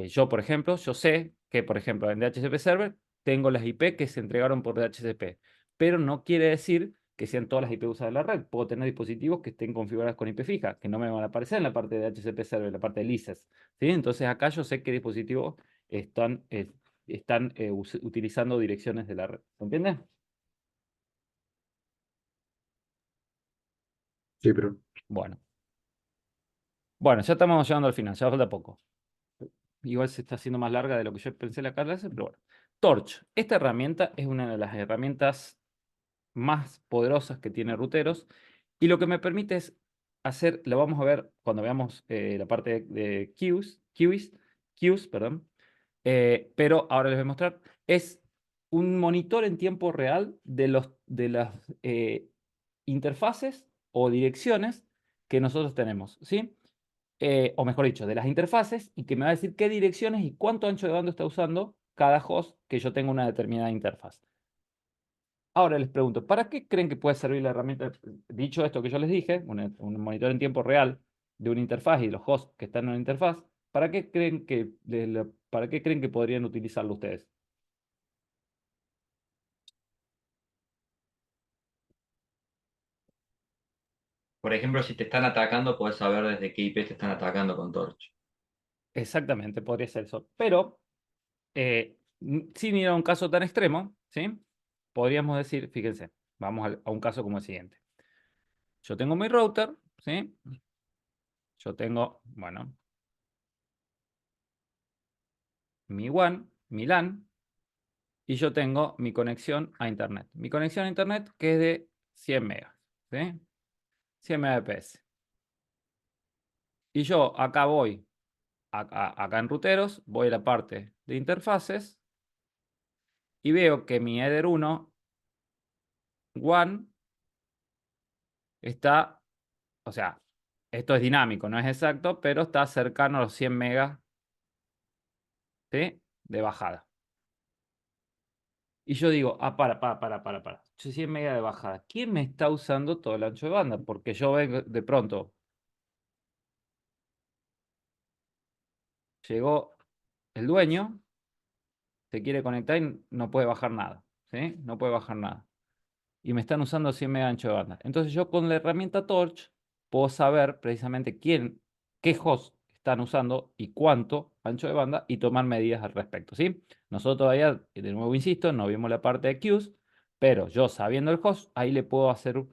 yo por ejemplo, yo sé que, por ejemplo, en DHCP Server tengo las IP que se entregaron por DHCP, pero no quiere decir que sean todas las IP usadas en la red. Puedo tener dispositivos que estén configurados con IP fija, que no me van a aparecer en la parte de DHCP Server, en la parte de lices, ¿sí? Entonces acá yo sé qué dispositivos están utilizando direcciones de la red. ¿Se entiende? Sí, pero Bueno. Bueno, ya estamos llegando al final, ya falta poco. Igual se está haciendo más larga de lo que yo pensé la clase, pero bueno. Torch. Esta herramienta es una de las herramientas más poderosas que tiene Ruteros. Y lo que me permite es hacer, lo vamos a ver cuando veamos la parte de queues, perdón. Pero ahora les voy a mostrar. Es un monitor en tiempo real de las interfaces o direcciones que nosotros tenemos, ¿sí? O mejor dicho, de las interfaces, y que me va a decir qué direcciones y cuánto ancho de banda está usando cada host que yo tenga una determinada interfaz. Ahora les pregunto, ¿para qué creen que puede servir la herramienta? Dicho esto que yo les dije, un monitor en tiempo real de una interfaz y de los hosts que están en una interfaz, ¿para qué creen que podrían utilizarlo ustedes? Por ejemplo, si te están atacando, puedes saber desde qué IP te están atacando con Torch. Exactamente, podría ser eso. Pero, sin ir a un caso tan extremo, ¿sí? Podríamos decir, fíjense, vamos a un caso como el siguiente. Yo tengo mi router, ¿sí? Yo tengo, bueno, mi WAN, mi LAN, y yo tengo mi conexión a Internet. Mi conexión a Internet que es de 100 megas, ¿sí? 100 Mbps. Y yo acá voy, acá en ruteros, voy a la parte de interfaces y veo que mi Ether 1 One está, o sea, esto es dinámico, no es exacto, pero está cercano a los 100 megas, ¿sí?, de bajada. Y yo digo, para. 100 megas de bajada. ¿Quién me está usando todo el ancho de banda? Porque yo vengo de pronto. Llegó el dueño, se quiere conectar y no puede bajar nada, ¿sí? No puede bajar nada. Y me están usando 100 megas de ancho de banda. Entonces yo con la herramienta Torch puedo saber precisamente qué host están usando y cuánto ancho de banda y tomar medidas al respecto, ¿sí? Nosotros todavía, de nuevo insisto, no vimos la parte de queues, pero yo sabiendo el host, ahí le puedo hacer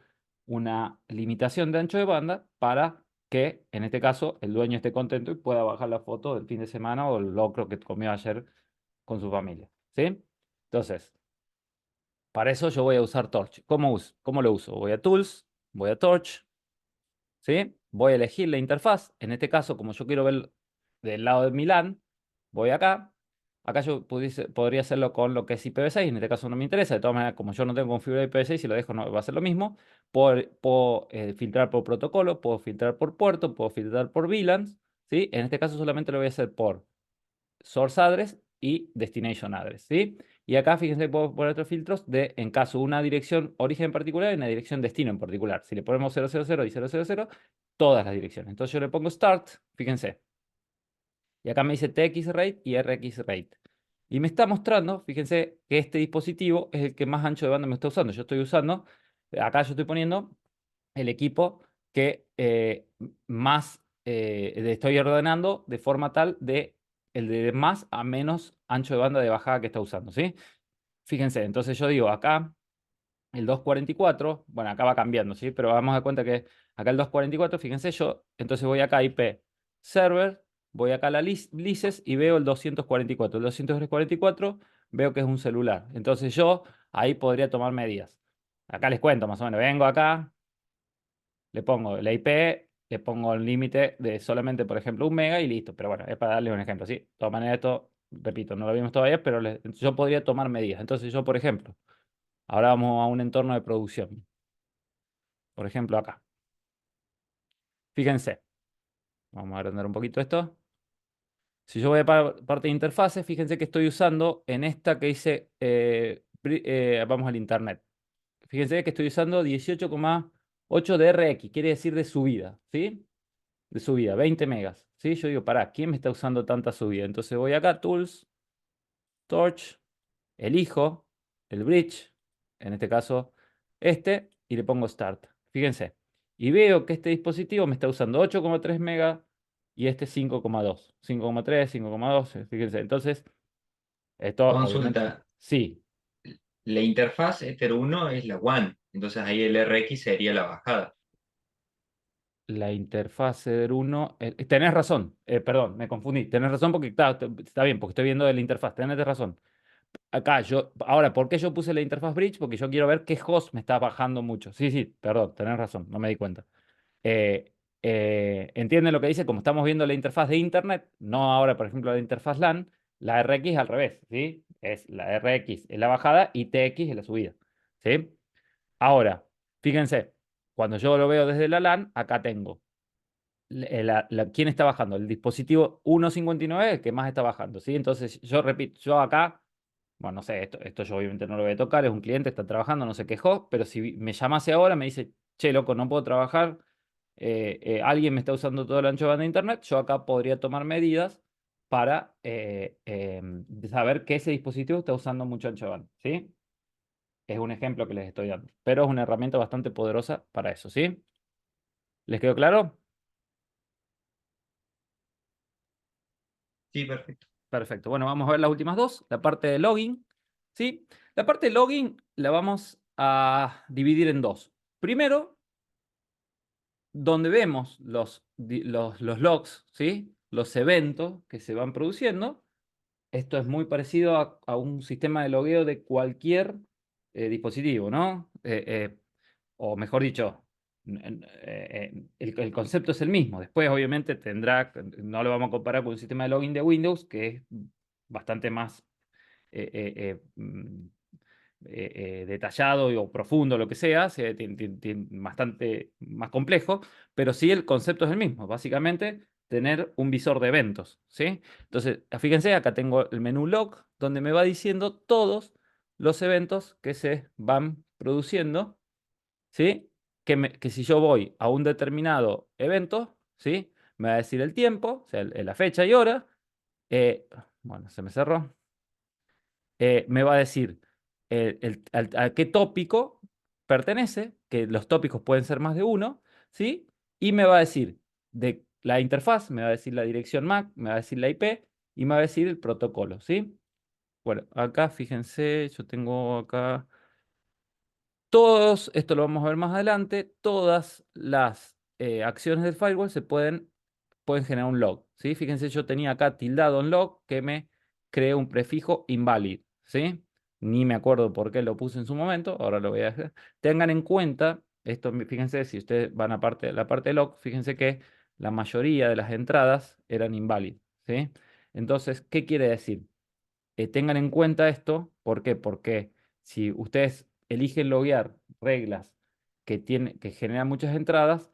una limitación de ancho de banda para que, en este caso, el dueño esté contento y pueda bajar la foto del fin de semana o el locro que comió ayer con su familia, ¿sí? Entonces, para eso yo voy a usar Torch. ¿Cómo lo uso? Voy a Tools, voy a Torch, ¿sí? Voy a elegir la interfaz. En este caso, como yo quiero ver del lado de Milán, voy acá. Acá yo podría hacerlo con lo que es IPv6, en este caso no me interesa. De todas maneras, como yo no tengo configurado IPv6, si lo dejo no va a ser lo mismo. Puedo filtrar por protocolo, puedo filtrar por puerto, puedo filtrar por VLANs, ¿sí? En este caso solamente lo voy a hacer por source address y destination address, ¿sí? Y acá, fíjense, puedo poner otros filtros de, en caso de una dirección origen en particular y una dirección destino en particular. Si le ponemos 000 y 000, todas las direcciones. Entonces yo le pongo start, fíjense. Y acá me dice TX rate y RX rate. Y me está mostrando, fíjense, que este dispositivo es el que más ancho de banda me está usando. Yo estoy usando, acá yo estoy poniendo el equipo que más estoy ordenando de forma tal de el de más a menos ancho de banda de bajada que está usando, ¿sí? Fíjense, entonces yo digo acá el 244, bueno, acá va cambiando, ¿sí? Pero vamos a dar cuenta que acá el 244, fíjense yo, entonces voy acá a IP server, voy acá a la lices y veo el 244. El 244 veo que es un celular. Entonces yo ahí podría tomar medidas. Acá les cuento más o menos, vengo acá, le pongo la IP, le pongo el límite de solamente, por ejemplo, 1 mega y listo. Pero bueno, es para darles un ejemplo, ¿sí? De todas maneras, esto, repito, no lo vimos todavía, pero yo podría tomar medidas. Entonces yo, por ejemplo, ahora vamos a un entorno de producción. Por ejemplo, acá. Fíjense. Vamos a agrandar un poquito esto. Si yo voy a parte de interfaces, fíjense que estoy usando en esta que dice, vamos al internet. Fíjense que estoy usando 18,8 de RX, quiere decir de subida, ¿sí? De subida, 20 megas, ¿sí? Yo digo, pará, ¿quién me está usando tanta subida? Entonces voy acá, Tools, Torch, elijo el bridge, en este caso y le pongo Start. Fíjense. Y veo que este dispositivo me está usando 8,3 megas y este 5,2. 5,3, 5,2, fíjense. Entonces, esto obviamente... Consulta, Sí, la interfaz Ether 1 es la WAN, entonces ahí el RX sería la bajada. la interfaz CEDER 1... tenés razón, perdón, me confundí. Tenés razón porque está bien, porque estoy viendo de la interfaz. Tenés razón. Acá ahora, ¿por qué yo puse la interfaz bridge? Porque yo quiero ver qué host me está bajando mucho. Sí, sí, perdón, tenés razón, no me di cuenta. ¿Entienden lo que dice? Como estamos viendo la interfaz de internet, no ahora, por ejemplo, la interfaz LAN, la RX es al revés, ¿sí? Es la RX es la bajada y TX es la subida, ¿sí? Ahora, fíjense, cuando yo lo veo desde la LAN, acá tengo ¿quién está bajando? El dispositivo 159 el que más está bajando, ¿sí? Entonces, yo repito, yo acá, bueno, no sé, esto yo obviamente no lo voy a tocar, es un cliente, está trabajando, no se quejó, pero si me llamase ahora, me dice, che, loco, no puedo trabajar, alguien me está usando todo el ancho de banda de internet, yo acá podría tomar medidas para saber que ese dispositivo está usando mucho ancho de banda, ¿sí? Es un ejemplo que les estoy dando, pero es una herramienta bastante poderosa para eso, ¿sí? ¿Les quedó claro? Sí, perfecto. Perfecto. Bueno, vamos a ver las últimas dos. La parte de login, ¿sí? La parte de login la vamos a dividir en dos. Primero, donde vemos los logs, ¿sí? Los eventos que se van produciendo. Esto es muy parecido a un sistema de logueo de cualquier dispositivo, ¿no? O mejor dicho, el concepto es el mismo. Después, obviamente, no lo vamos a comparar con un sistema de login de Windows, que es bastante más detallado o profundo, lo que sea, bastante más complejo, pero sí el concepto es el mismo. Básicamente, tener un visor de eventos, ¿sí? Entonces, fíjense, acá tengo el menú log, donde me va diciendo todos los eventos que se van produciendo, ¿sí? Que si yo voy a un determinado evento, ¿sí? Me va a decir el tiempo, o sea, la fecha y hora. Bueno, se me cerró. Me va a decir a qué tópico pertenece, que los tópicos pueden ser más de uno, ¿sí? Y me va a decir de la interfaz, me va a decir la dirección MAC, me va a decir la IP y me va a decir el protocolo, ¿sí? Bueno, acá fíjense, yo tengo acá esto lo vamos a ver más adelante, todas las acciones del firewall pueden generar un log, ¿sí? Fíjense, yo tenía acá tildado en log que me creó un prefijo invalid, ¿sí? Ni me acuerdo por qué lo puse en su momento, ahora lo voy a hacer. Tengan en cuenta, fíjense, si ustedes van a la parte de log, fíjense que la mayoría de las entradas eran invalid, ¿sí? Entonces, ¿qué quiere decir? Tengan en cuenta esto, ¿por qué? Porque si ustedes eligen loguear reglas que generan muchas entradas,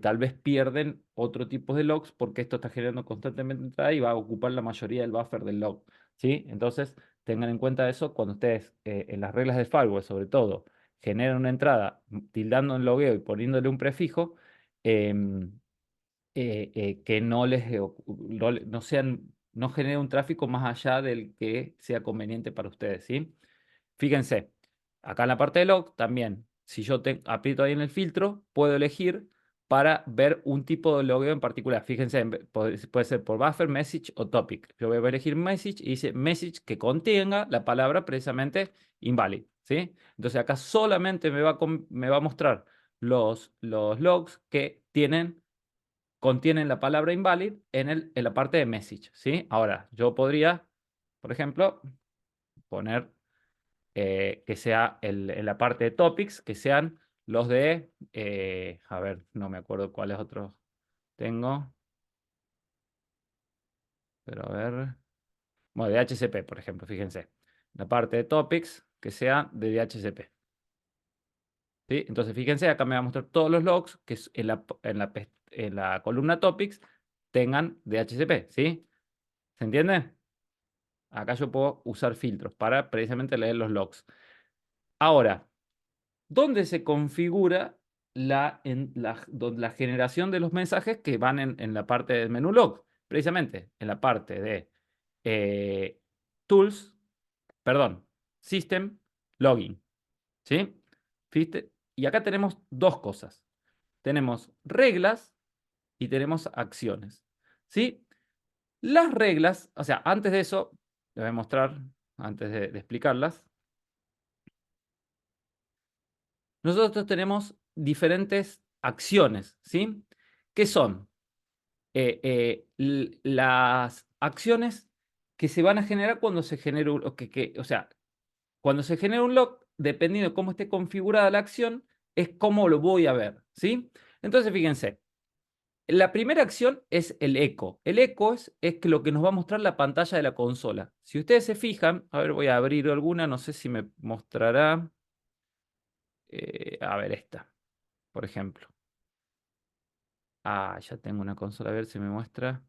tal vez pierden otro tipo de logs porque esto está generando constantemente entradas y va a ocupar la mayoría del buffer del log, ¿sí? Entonces, tengan en cuenta eso cuando ustedes en las reglas de firewall, sobre todo, generan una entrada tildando en logueo y poniéndole un prefijo, em, que no genere un tráfico más allá del que sea conveniente para ustedes, ¿sí? Fíjense, acá en la parte de log también, si yo aprieto ahí en el filtro, puedo elegir para ver un tipo de logueo en particular. Fíjense, puede ser por buffer, message o topic. Yo voy a elegir message y dice message que contenga la palabra precisamente invalid, ¿sí? Entonces acá solamente me va a mostrar los logs que contienen la palabra invalid en la parte de message, ¿sí? Ahora, yo podría, por ejemplo, poner que sea en la parte de topics, que sean los de, a ver, no me acuerdo cuáles otros tengo, pero a ver, bueno, de DHCP, por ejemplo, fíjense, la parte de topics, que sea de DHCP. ¿Sí? Entonces, fíjense, acá me va a mostrar todos los logs que en la columna topics tengan DHCP, ¿sí? ¿Se entiende? Acá yo puedo usar filtros para precisamente leer los logs. Ahora, ¿dónde se configura la generación de los mensajes que van en la parte del menú log? Precisamente en la parte de Tools, perdón, System, Login. ¿Sí? ¿Viste? Y acá tenemos dos cosas. Tenemos reglas y tenemos acciones. ¿Sí? Las reglas, o sea, antes de eso, les voy a mostrar, antes de explicarlas. Nosotros tenemos diferentes acciones, ¿sí? ¿Qué son? Las acciones que se van a generar cuando se genera o sea, cuando se genera un log, dependiendo de cómo esté configurada la acción, es cómo lo voy a ver, ¿sí? Entonces, fíjense, la primera acción es el eco. El eco es lo que nos va a mostrar la pantalla de la consola. Si ustedes se fijan, a ver, voy a abrir alguna, no sé si me mostrará. A ver, esta, por ejemplo. Ah, ya tengo una consola, a ver si me muestra.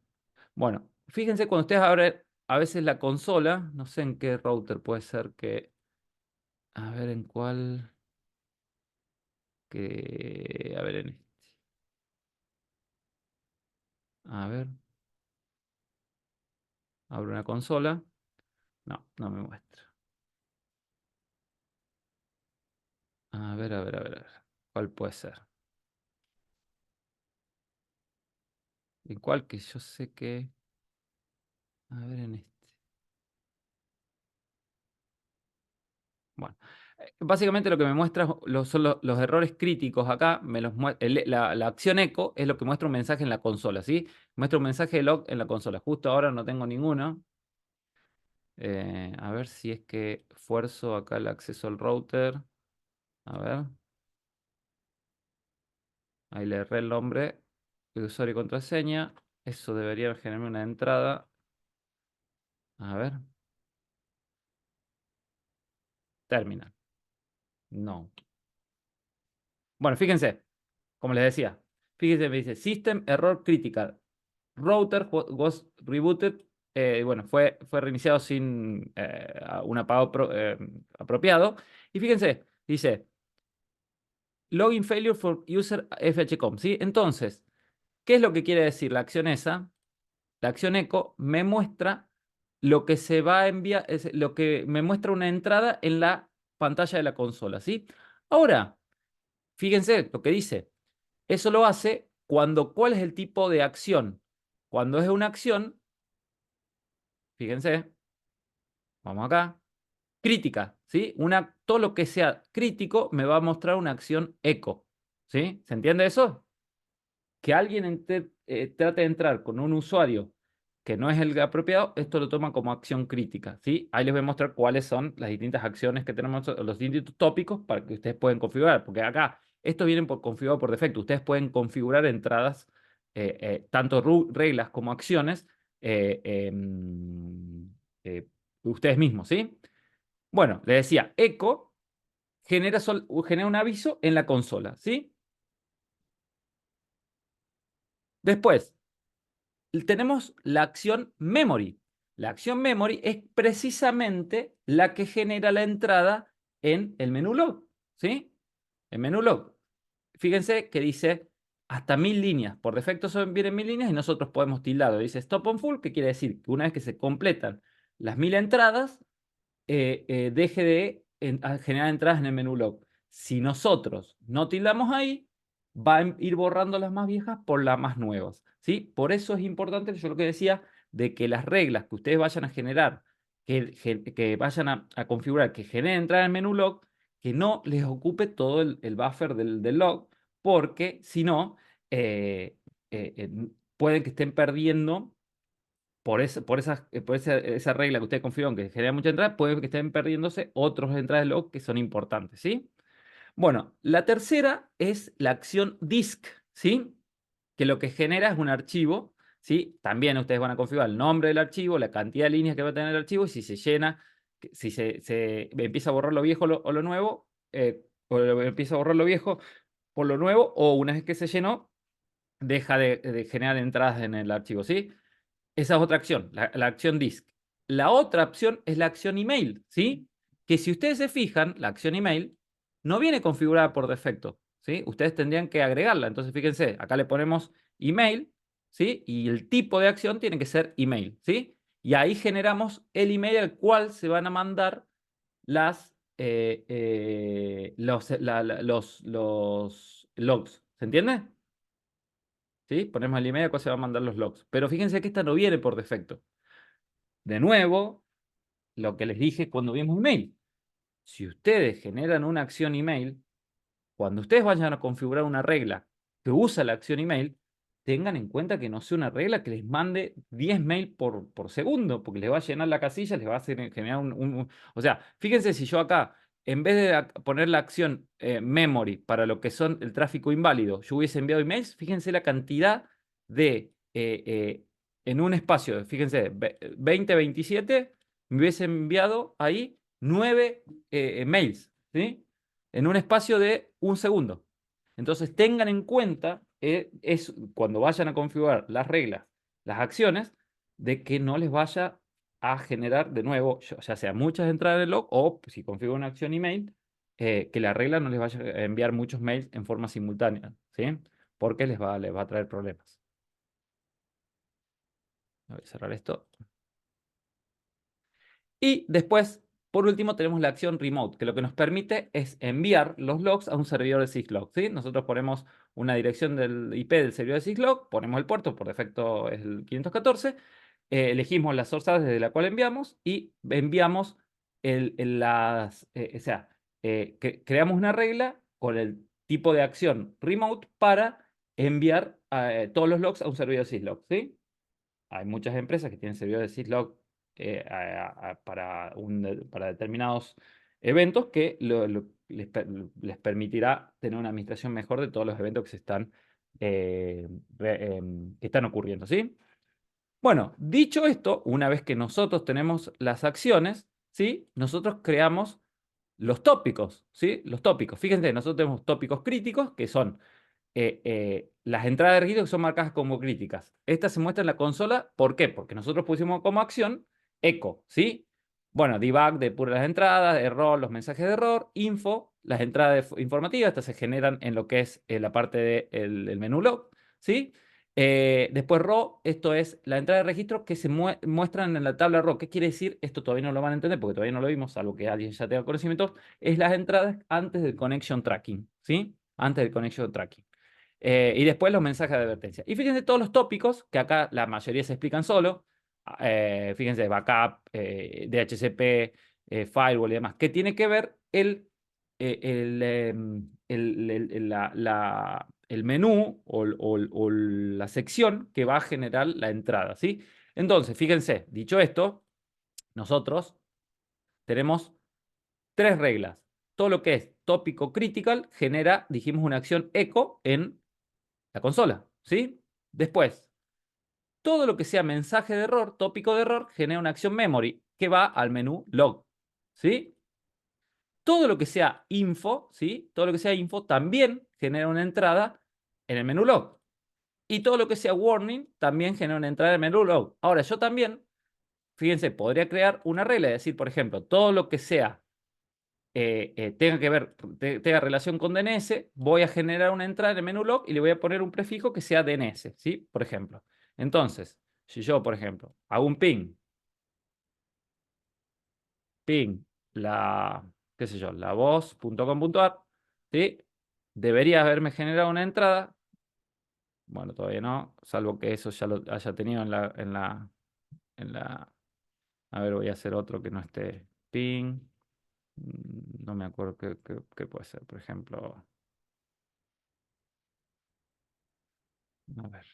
Bueno, fíjense cuando ustedes abren a veces la consola, no sé en qué router puede ser que. A ver en cuál. A ver en este. A ver. Abro una consola. No, no me muestra. A ver, a ver, a ver, a ver. ¿Cuál puede ser? ¿En cuál que yo sé que? A ver en este. Bueno, básicamente lo que me muestra son los errores críticos acá. La acción eco es lo que muestra un mensaje en la consola, ¿sí? Muestra un mensaje de log en la consola. Justo ahora no tengo ninguno. A ver si es que fuerzo acá el acceso al router. A ver. Ahí le erré el nombre de usuario y contraseña. Eso debería generarme una entrada. A ver. Terminal. No. Bueno, fíjense, como les decía. Fíjense, me dice System Error Critical. Router was rebooted. Bueno, fue reiniciado sin un apagado apropiado. Y fíjense, dice Login Failure for User FHCOM. ¿Sí? Entonces, ¿qué es lo que quiere decir la acción esa? La acción echo me muestra lo que se va a enviar, lo que me muestra una entrada en la pantalla de la consola, ¿sí? Ahora, fíjense lo que dice. Eso lo hace cuando, ¿cuál es el tipo de acción? Cuando es una acción, fíjense, vamos acá, crítica, ¿sí? Todo lo que sea crítico me va a mostrar una acción echo, ¿sí? ¿Se entiende eso? Que alguien trate de entrar con un usuario que no es el apropiado, esto lo toma como acción crítica, ¿sí? Ahí les voy a mostrar cuáles son las distintas acciones que tenemos, los distintos tópicos para que ustedes puedan configurar, porque acá estos vienen configurado por defecto. Ustedes pueden configurar entradas, tanto reglas como acciones, ustedes mismos, ¿sí? Bueno, les decía, echo genera un aviso en la consola, ¿sí? Después, tenemos la acción memory. La acción memory es precisamente la que genera la entrada en el menú log, ¿sí? El menú log. Fíjense que dice hasta 1000 líneas. Por defecto vienen 1000 líneas y nosotros podemos tildarlo. Dice stop on full, que quiere decir que una vez que se completan las 1000 entradas, deje de generar entradas en el menú log. Si nosotros no tildamos ahí, va a ir borrando las más viejas por las más nuevas, ¿sí? Por eso es importante, yo lo que decía, de que las reglas que ustedes vayan a generar, que vayan a configurar, que generen entrada en el menú log, que no les ocupe todo el buffer del log, porque si no, pueden que estén perdiendo esa regla que ustedes configuran que genera mucha entrada, puede que estén perdiéndose otras entradas de log que son importantes, ¿sí? Bueno, la tercera es la acción disk, ¿sí? Que lo que genera es un archivo, ¿sí? También ustedes van a configurar el nombre del archivo, la cantidad de líneas que va a tener el archivo, y si se llena, si se empieza a borrar lo viejo o lo nuevo, empieza a borrar lo viejo por lo nuevo, o una vez que se llenó, deja de generar entradas en el archivo, ¿sí? Esa es otra acción, la acción disk. La otra opción es la acción email, ¿sí? Que si ustedes se fijan, la acción email no viene configurada por defecto, ¿sí? Ustedes tendrían que agregarla. Entonces, fíjense, acá le ponemos email, ¿sí? Y el tipo de acción tiene que ser email, ¿sí? Y ahí generamos el email al cual se van a mandar los logs. ¿Se entiende? ¿Sí? Ponemos el email al cual se van a mandar los logs. Pero fíjense que esta no viene por defecto. De nuevo, lo que les dije cuando vimos email. Si ustedes generan una acción email, cuando ustedes vayan a configurar una regla que usa la acción email, tengan en cuenta que no sea una regla que les mande 10 mails por segundo, porque les va a llenar la casilla, les va a hacer generar O sea, fíjense si yo acá, en vez de poner la acción memory para lo que son el tráfico inválido, yo hubiese enviado emails, fíjense la cantidad de... en un espacio, fíjense, 2027, me hubiese enviado ahí 9 mails, ¿sí? En un espacio de un segundo. Entonces tengan en cuenta, cuando vayan a configurar las reglas, las acciones, de que no les vaya a generar de nuevo, ya sea muchas entradas de log o si configuran una acción email, que la regla no les vaya a enviar muchos mails en forma simultánea, ¿sí? Porque les va a traer problemas. Voy a cerrar esto. Y después, por último, tenemos la acción remote, que lo que nos permite es enviar los logs a un servidor de syslog, ¿sí? Nosotros ponemos una dirección del IP del servidor de syslog, ponemos el puerto, por defecto es el 514, elegimos la source address desde la cual enviamos y enviamos creamos una regla con el tipo de acción remote para enviar todos los logs a un servidor de syslog, ¿sí? Hay muchas empresas que tienen servidores de syslog para determinados eventos que les permitirá tener una administración mejor de todos los eventos que se están, que están ocurriendo, ¿sí? Bueno, dicho esto, una vez que nosotros tenemos las acciones, ¿sí? Nosotros creamos los tópicos, ¿sí? Los tópicos. Fíjense, nosotros tenemos tópicos críticos, que son las entradas de registro que son marcadas como críticas. Estas se muestran en la consola, ¿por qué? Porque nosotros pusimos como acción echo, ¿sí? Bueno, debug depura las entradas, error, los mensajes de error, info, las entradas informativas, estas se generan en lo que es la parte del menú log, ¿sí? Después raw, esto es la entrada de registro que se muestran en la tabla raw. ¿Qué quiere decir? Esto todavía no lo van a entender porque todavía no lo vimos, salvo que alguien ya tenga conocimiento. Es las entradas antes del connection tracking, ¿sí? Antes del connection tracking. Y después los mensajes de advertencia. Y fíjense todos los tópicos, que acá la mayoría se explican solo. Fíjense, backup, DHCP, firewall y demás. Que tiene que ver el menú o la sección que va a generar la entrada, ¿sí? Entonces, fíjense, dicho esto, nosotros tenemos 3 reglas. Todo lo que es tópico critical genera, dijimos, una acción echo en la consola, ¿sí? Después, todo lo que sea mensaje de error, tópico de error, genera una acción memory que va al menú log, ¿sí? Todo lo que sea info, ¿sí? Todo lo que sea info también genera una entrada en el menú log. Y todo lo que sea warning también genera una entrada en el menú log. Ahora, yo también, fíjense, podría crear una regla, es decir, por ejemplo, todo lo que sea tenga relación con DNS, voy a generar una entrada en el menú log y le voy a poner un prefijo que sea DNS, ¿sí? Por ejemplo. Entonces, si yo, por ejemplo, hago un ping, qué sé yo, la voz.com.ar, ¿sí? Debería haberme generado una entrada. Bueno, todavía no, salvo que eso ya lo haya tenido a ver, voy a hacer otro que no esté ping. No me acuerdo qué puede ser, por ejemplo. A ver.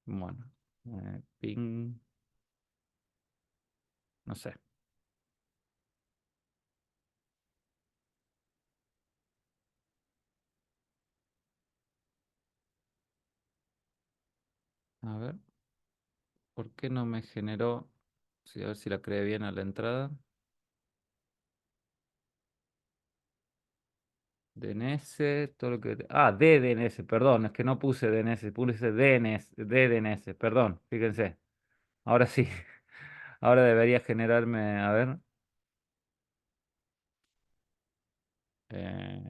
Bueno, ping, no sé. A ver, ¿por qué no me generó? Sí, a ver si la creé bien a la entrada. DNS, todo lo que... Ah, DNS, perdón, es que no puse DNS, puse DNS, perdón, fíjense. Ahora sí, ahora debería generarme, a ver. eh,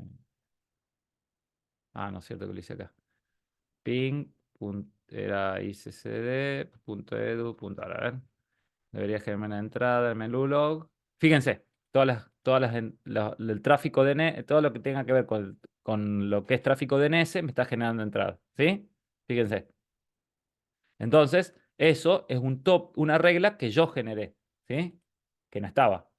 no es cierto que lo hice acá. Ping, era iccd.edu. A ver. Debería generarme una entrada, el menú log. Fíjense, el tráfico DNS, todo lo que tenga que ver con lo que es tráfico DNS me está generando entrada. ¿Sí? Fíjense. Entonces, eso es una regla que yo generé, ¿sí? Que no estaba.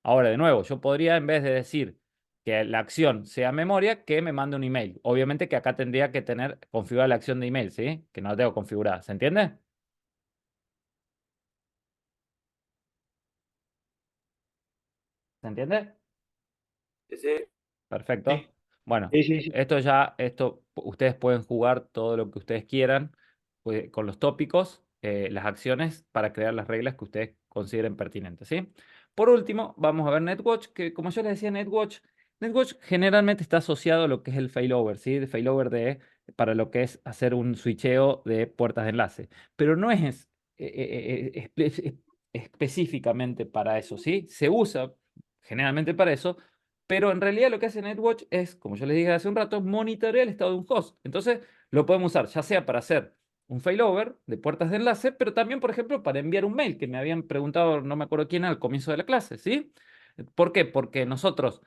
Ahora, de nuevo, yo podría, en vez de decir que la acción sea memoria, que me mande un email. Obviamente que acá tendría que tener configurada la acción de email, ¿sí? Que no la tengo configurada. ¿Se entiende? ¿Se entiende? Sí, sí. Perfecto. Sí. Bueno, Sí, sí, sí. ustedes pueden jugar todo lo que ustedes quieran con los tópicos, las acciones para crear las reglas que ustedes consideren pertinentes, ¿sí? Por último, vamos a ver NetWatch, que como yo les decía, NetWatch generalmente está asociado a lo que es el failover, ¿sí? El failover para lo que es hacer un switcheo de puertas de enlace. Pero no es específicamente para eso, ¿sí? Se usa generalmente para eso, pero en realidad lo que hace NetWatch es, como yo les dije hace un rato, monitorear el estado de un host. Entonces lo podemos usar ya sea para hacer un failover de puertas de enlace, pero también, por ejemplo, para enviar un mail, que me habían preguntado, no me acuerdo quién, al comienzo de la clase, ¿sí? ¿Por qué? Porque nosotros,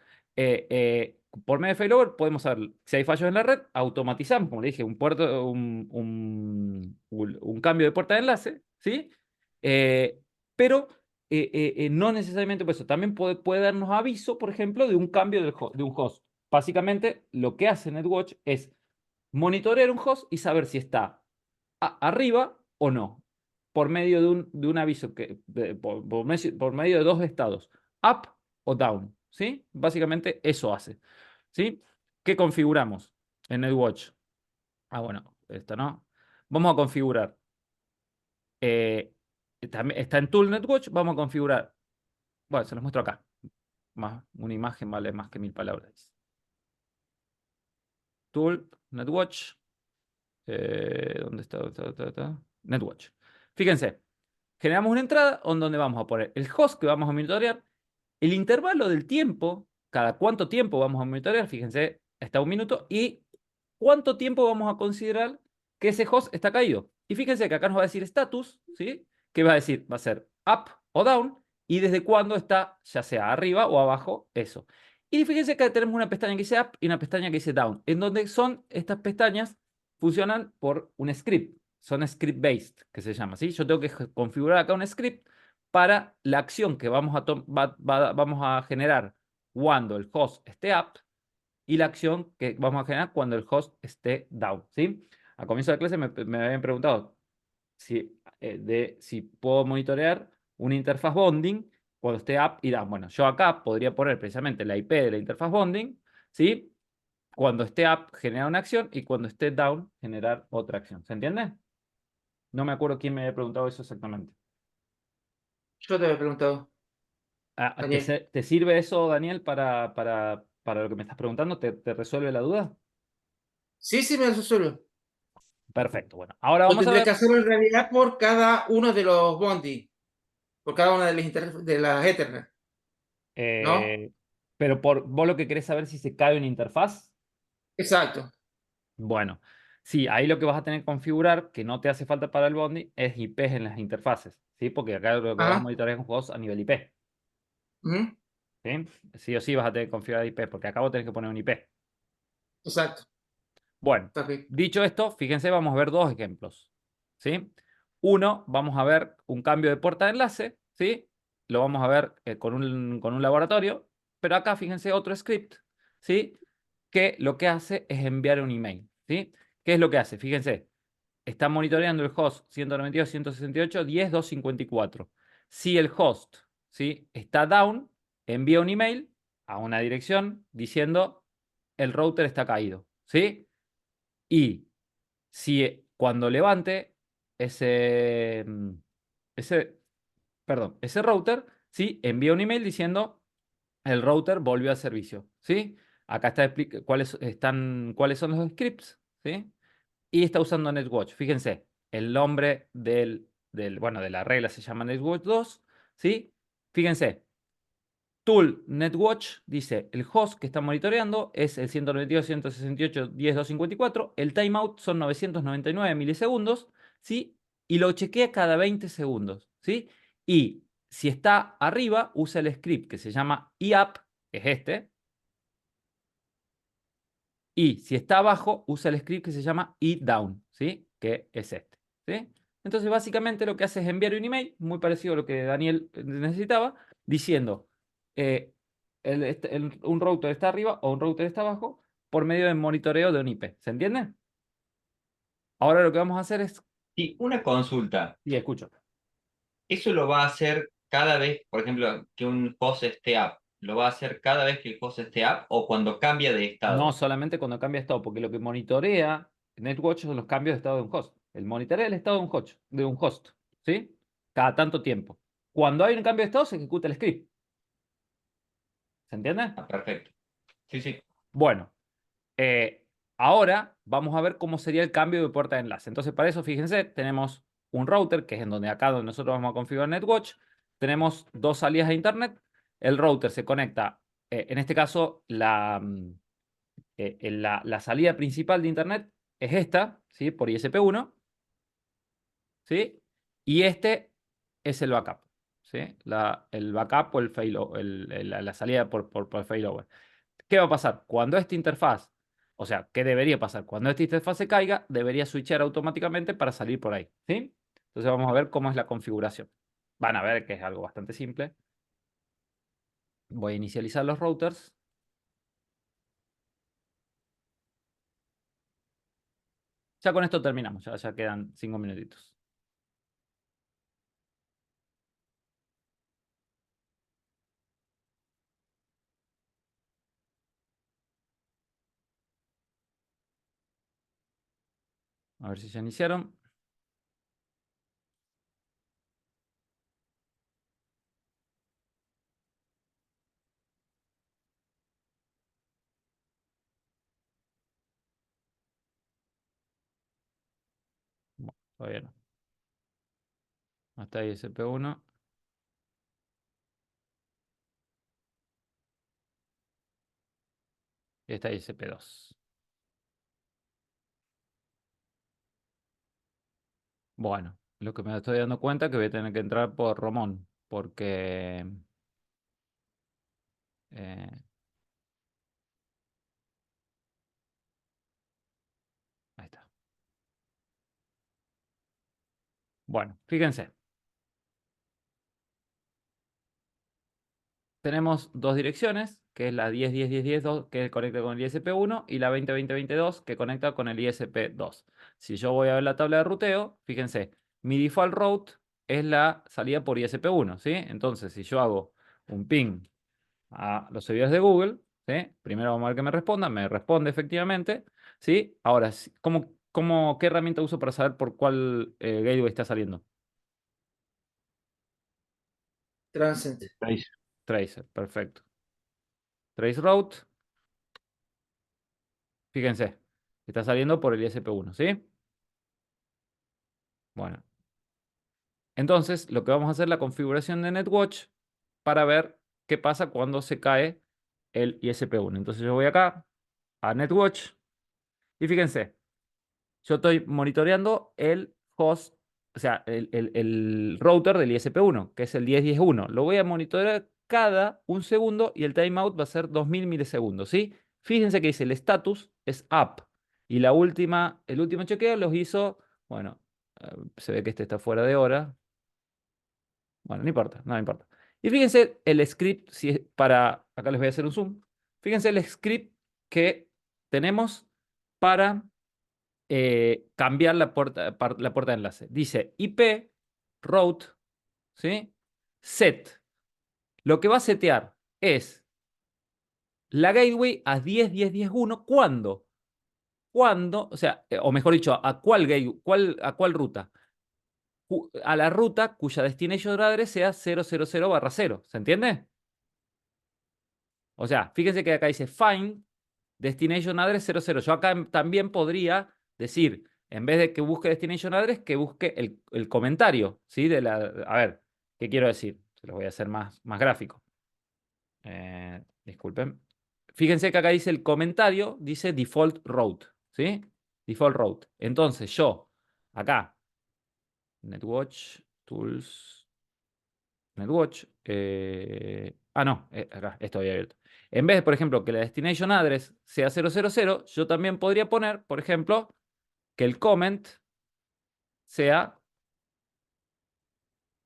por medio de failover, podemos saber si hay fallos en la red, automatizamos, como le dije, un cambio de puerta de enlace, ¿sí? Pero no necesariamente por eso. También puede darnos aviso, por ejemplo, de un cambio de un host. Básicamente, lo que hace NetWatch es monitorear un host y saber si está arriba o no. por medio de un aviso, por medio de dos estados, up o down, ¿sí? Básicamente eso hace, ¿sí? ¿Qué configuramos en NetWatch? Ah, bueno, esto no. Vamos a configurar. También está en Tool NetWatch, vamos a configurar. Bueno, se los muestro acá. Una imagen vale más que 1000 palabras. Tool, NetWatch. ¿Dónde está? NetWatch. Fíjense, generamos una entrada donde vamos a poner el host que vamos a monitorear, el intervalo del tiempo, cada cuánto tiempo vamos a monitorear, fíjense, está 1 minuto, y cuánto tiempo vamos a considerar que ese host está caído. Y fíjense que acá nos va a decir status, ¿sí? ¿Qué va a decir? Va a ser up o down, y desde cuándo está, ya sea arriba o abajo, eso. Y fíjense que tenemos una pestaña que dice up y una pestaña que dice down, en donde son estas pestañas, funcionan por un script. Son script-based, que se llama, ¿sí? Yo tengo que configurar acá un script para la acción que vamos a generar cuando el host esté up y la acción que vamos a generar cuando el host esté down, ¿sí? Al comienzo de la clase me habían preguntado si puedo monitorear una interfaz bonding cuando esté up y down. Bueno, yo acá podría poner precisamente la IP de la interfaz bonding, ¿sí? Cuando esté up, generar una acción y cuando esté down, generar otra acción. ¿Se entiende? No me acuerdo quién me había preguntado eso exactamente. Yo te había preguntado, Daniel. ¿Te sirve eso, Daniel, para lo que me estás preguntando? ¿Te resuelve la duda? Sí, sí, me resuelve. Perfecto. Bueno, ahora Yo vamos a tendría ver. que hacerlo en realidad por cada uno de los bondi, por cada una de de las Ethernet, ¿no? eh, pero vos lo que querés saber si se cae una interfaz. Exacto. Bueno, sí, ahí lo que vas a tener que configurar, que no te hace falta para el bondi, es IPs en las interfaces, ¿sí? Porque acá lo que vas a Ajá. monitorear es un host a nivel IP, Ujú. ¿sí? Sí o sí vas a tener que configurar IP, porque acá vos tenés que poner un IP. Exacto. Bueno, Está bien. dicho esto, fíjense, vamos a ver dos ejemplos, ¿sí? Uno, vamos a ver un cambio de puerta de enlace, ¿sí? Lo vamos a ver con un laboratorio, pero acá fíjense otro script, ¿sí? Que lo que hace es enviar un email, ¿sí? ¿Qué es lo que hace? Fíjense, está monitoreando el host 192.168.10.254. Si el host, ¿sí? Está down, envía un email a una dirección diciendo el router está caído, ¿sí? Y si cuando levante ese, ese router, ¿sí? Envía un email diciendo el router volvió al servicio, ¿sí? Acá está cuáles son los scripts, ¿sí? Y está usando NetWatch. Fíjense, el nombre bueno, de la regla se llama NetWatch 2, ¿sí? Fíjense, Tool NetWatch dice, el host que está monitoreando es el 192.168.10.254, el timeout son 999 milisegundos, ¿sí? Y lo chequea cada 20 segundos, ¿sí? Y si está arriba, usa el script que se llama EUP, que es este, y si está abajo, usa el script que se llama EDown, ¿sí? Que es este, ¿sí? Entonces, básicamente lo que hace es enviar un email, muy parecido a lo que Daniel necesitaba, diciendo, un router está arriba o un router está abajo por medio del monitoreo de un IP. ¿Se entiende? Ahora lo que vamos a hacer es... Y una consulta, Sí, escucho. ¿eso lo va a hacer cada vez, por ejemplo, que un host esté up? ¿Lo va a hacer cada vez que el host esté up o cuando cambia de No estado? solamente cuando cambia de estado, porque lo que monitorea NetWatch son los cambios de estado de un host. El monitorea el estado de un host, ¿sí? Cada tanto tiempo. Cuando hay un cambio de estado, se ejecuta el script. ¿Se entiende? Ah, perfecto. Sí, sí. Bueno, ahora vamos a ver cómo sería el cambio de puerta de enlace. Entonces, para eso, fíjense, tenemos un router, que es en donde donde nosotros vamos a configurar NetWatch. Tenemos dos salidas a Internet. El router se conecta, en este caso, la salida principal de Internet es esta, ¿sí? Por ISP1, ¿sí? Y este es el backup, ¿sí? El backup o el la salida por failover. ¿Qué va a pasar? Cuando esta interfaz, o sea, ¿qué debería pasar? Cuando esta interfaz se caiga, debería switchar automáticamente para salir por ahí, ¿sí? Entonces vamos a ver cómo es la configuración. Van a ver que es algo bastante simple. Voy a inicializar los routers. Ya con esto terminamos, ya quedan 5 minutitos. A ver si ya iniciaron. Bueno, todavía no. Hasta ahí ISP1. Y está ahí ISP2. Bueno, lo que me estoy dando cuenta es que voy a tener que entrar por Romón, porque eh, ahí está. Bueno, fíjense. Tenemos dos direcciones, que es la 10.10.10.10.2, que conecta con el ISP1, y la 20.20.20.2, que conecta con el ISP2. Si yo voy a ver la tabla de ruteo, fíjense, mi default route es la salida por ISP1, ¿sí? Entonces, si yo hago un ping a los servidores de Google, ¿sí? Primero vamos a ver que me responde efectivamente, ¿sí? Ahora, ¿qué herramienta uso para saber por cuál gateway está saliendo? Transient. Trace. Tracer, perfecto. Trace route, fíjense, está saliendo por el ISP1, ¿sí? Bueno, entonces lo que vamos a hacer es la configuración de NetWatch para ver qué pasa cuando se cae el ISP1. Entonces yo voy acá a NetWatch y fíjense, yo estoy monitoreando el host, o sea, el router del ISP1, que es el 10.10.1. Lo voy a monitorear cada un segundo y el timeout va a ser 2000 milisegundos, ¿sí? Fíjense que dice el status es up. Y el último chequeo los hizo, bueno, se ve que este está fuera de hora. Bueno, no importa, no importa. Y fíjense el script, acá les voy a hacer un zoom. Fíjense el script que tenemos para cambiar la puerta de enlace. Dice IP route, ¿sí? Set. Lo que va a setear es la gateway a 10.10.10.1. ¿Cuándo? Cuando, o sea, o mejor dicho, ¿a cuál ruta? A la ruta cuya destination address sea 000/0. ¿Se entiende? O sea, fíjense que acá dice find destination address 00. Yo acá también podría decir, en vez de que busque destination address, que busque el comentario, ¿sí? A ver, ¿qué quiero decir? Se los voy a hacer más gráfico. Disculpen. Fíjense que acá dice el comentario, dice default route, ¿sí? Default route. Entonces yo, acá, NetWatch, Tools, NetWatch, no, acá, estoy abierto. En vez de, por ejemplo, que la destination address sea 000, yo también podría poner, por ejemplo, que el comment sea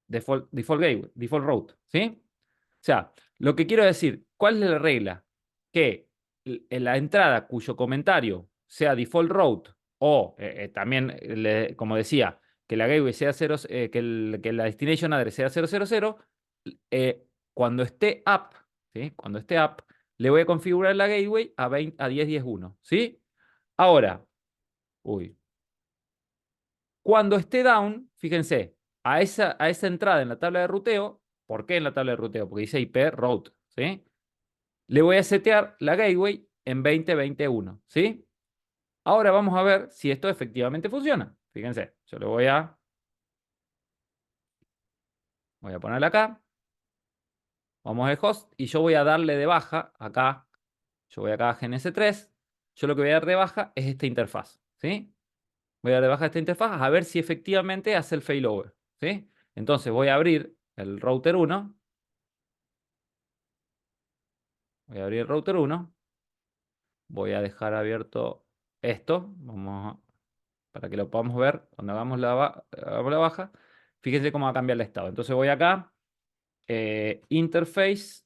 default gateway, default route, ¿sí? O sea, lo que quiero decir, ¿cuál es la regla? Que en la entrada cuyo comentario sea default route o también, como decía, que la gateway sea 0, que la destination address sea 000, cuando esté up, ¿sí? Cuando esté up, le voy a configurar la gateway a 10.10.1, ¿sí? Ahora, cuando esté down, fíjense, a esa entrada en la tabla de ruteo, ¿por qué en la tabla de ruteo? Porque dice IP route, ¿sí? Le voy a setear la gateway en 20.20.1, ¿sí? Ahora vamos a ver si esto efectivamente funciona. Fíjense, yo le voy a ponerle acá. Vamos al host y yo voy a darle de baja acá. Yo voy acá a GNS3. Yo lo que voy a dar de baja es esta interfaz, ¿sí? Voy a dar de baja esta interfaz a ver si efectivamente hace el failover, ¿sí? Entonces voy a abrir el router 1. Voy a abrir el router 1. Voy a dejar abierto esto. Para que lo podamos ver cuando hagamos la baja. Fíjense cómo va a cambiar el estado. Entonces voy acá. Interface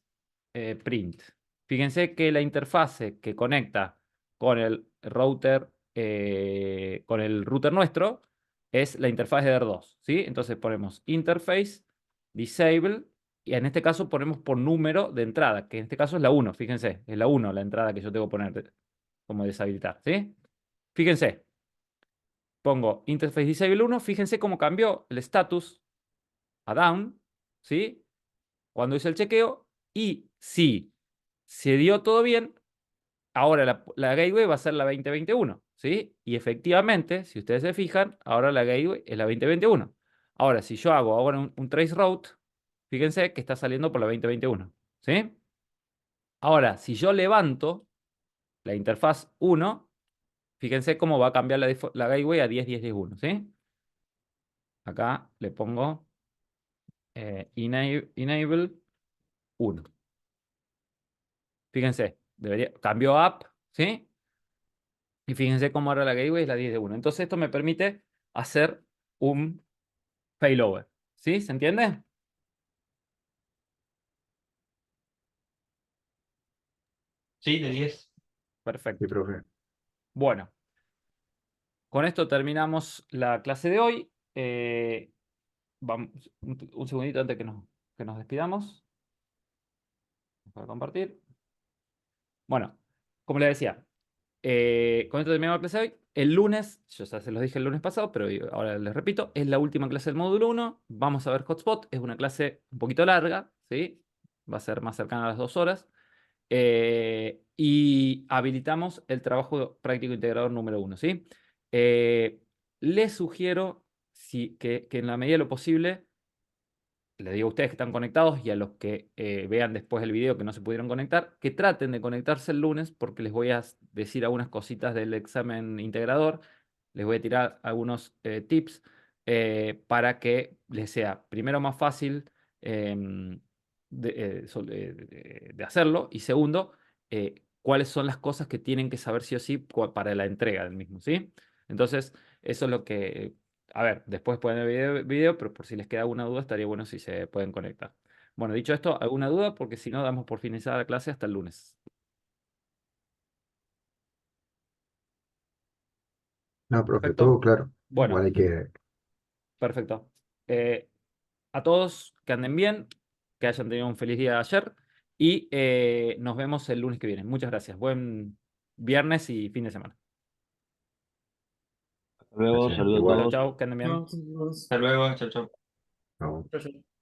print. Fíjense que la interfase que conecta con el router nuestro es la interfaz de DER2, ¿sí? Entonces ponemos interface disable y en este caso ponemos por número de entrada, que en este caso es la 1, fíjense, es la 1 la entrada que yo tengo que poner como deshabilitar, ¿sí? Fíjense, pongo interface disable 1, fíjense cómo cambió el status a down, ¿sí? Cuando hice el chequeo, y si se dio todo bien, ahora la gateway va a ser la 2021, ¿sí? Y efectivamente, si ustedes se fijan, ahora la gateway es la 2021. Ahora, si yo hago ahora un trace route, fíjense que está saliendo por la 2021, ¿sí? Ahora, si yo levanto la interfaz 1, fíjense cómo va a cambiar la gateway a 10.10.10.1, ¿sí? Acá le pongo enable 1. Fíjense, cambió app, ¿sí? Y fíjense cómo ahora la gateway es la 10.1. Entonces esto me permite hacer un failover, ¿sí? ¿Se entiende? Sí, de 10. Perfecto. Sí, profe. Bueno, con esto terminamos la clase de hoy. Vamos, un segundito antes que nos despidamos. Para compartir. Bueno, como les decía, con esto terminamos la clase de hoy. El lunes, yo ya se los dije el lunes pasado, pero ahora les repito, es la última clase del módulo 1. Vamos a ver hotspot. Es una clase un poquito larga, ¿sí? Va a ser más cercana a las 2 horas. Y habilitamos el trabajo práctico integrador número 1, ¿sí? Les sugiero que en la medida de lo posible, les digo a ustedes que están conectados y a los que vean después el video que no se pudieron conectar, que traten de conectarse el lunes porque les voy a decir algunas cositas del examen integrador, les voy a tirar algunos tips para que les sea primero más fácil de hacerlo y segundo, cuáles son las cosas que tienen que saber sí o sí para la entrega del mismo, ¿sí? Entonces, eso es lo que a ver, después pueden ver video, pero por si les queda alguna duda, estaría bueno si se pueden conectar. Bueno, dicho esto, ¿alguna duda? Porque si no, damos por finalizada la clase hasta el lunes. No, profe, Perfecto. todo claro. Bueno, Igual hay que... perfecto. A todos que anden bien, que hayan tenido un feliz día ayer y nos vemos el lunes que viene. Muchas gracias. Buen viernes y fin de semana. Hasta luego, Gracias. saludos a Igual. Chao, todos. chao, que anden bien. No, Hasta luego, chao, chao. No. Perfecto.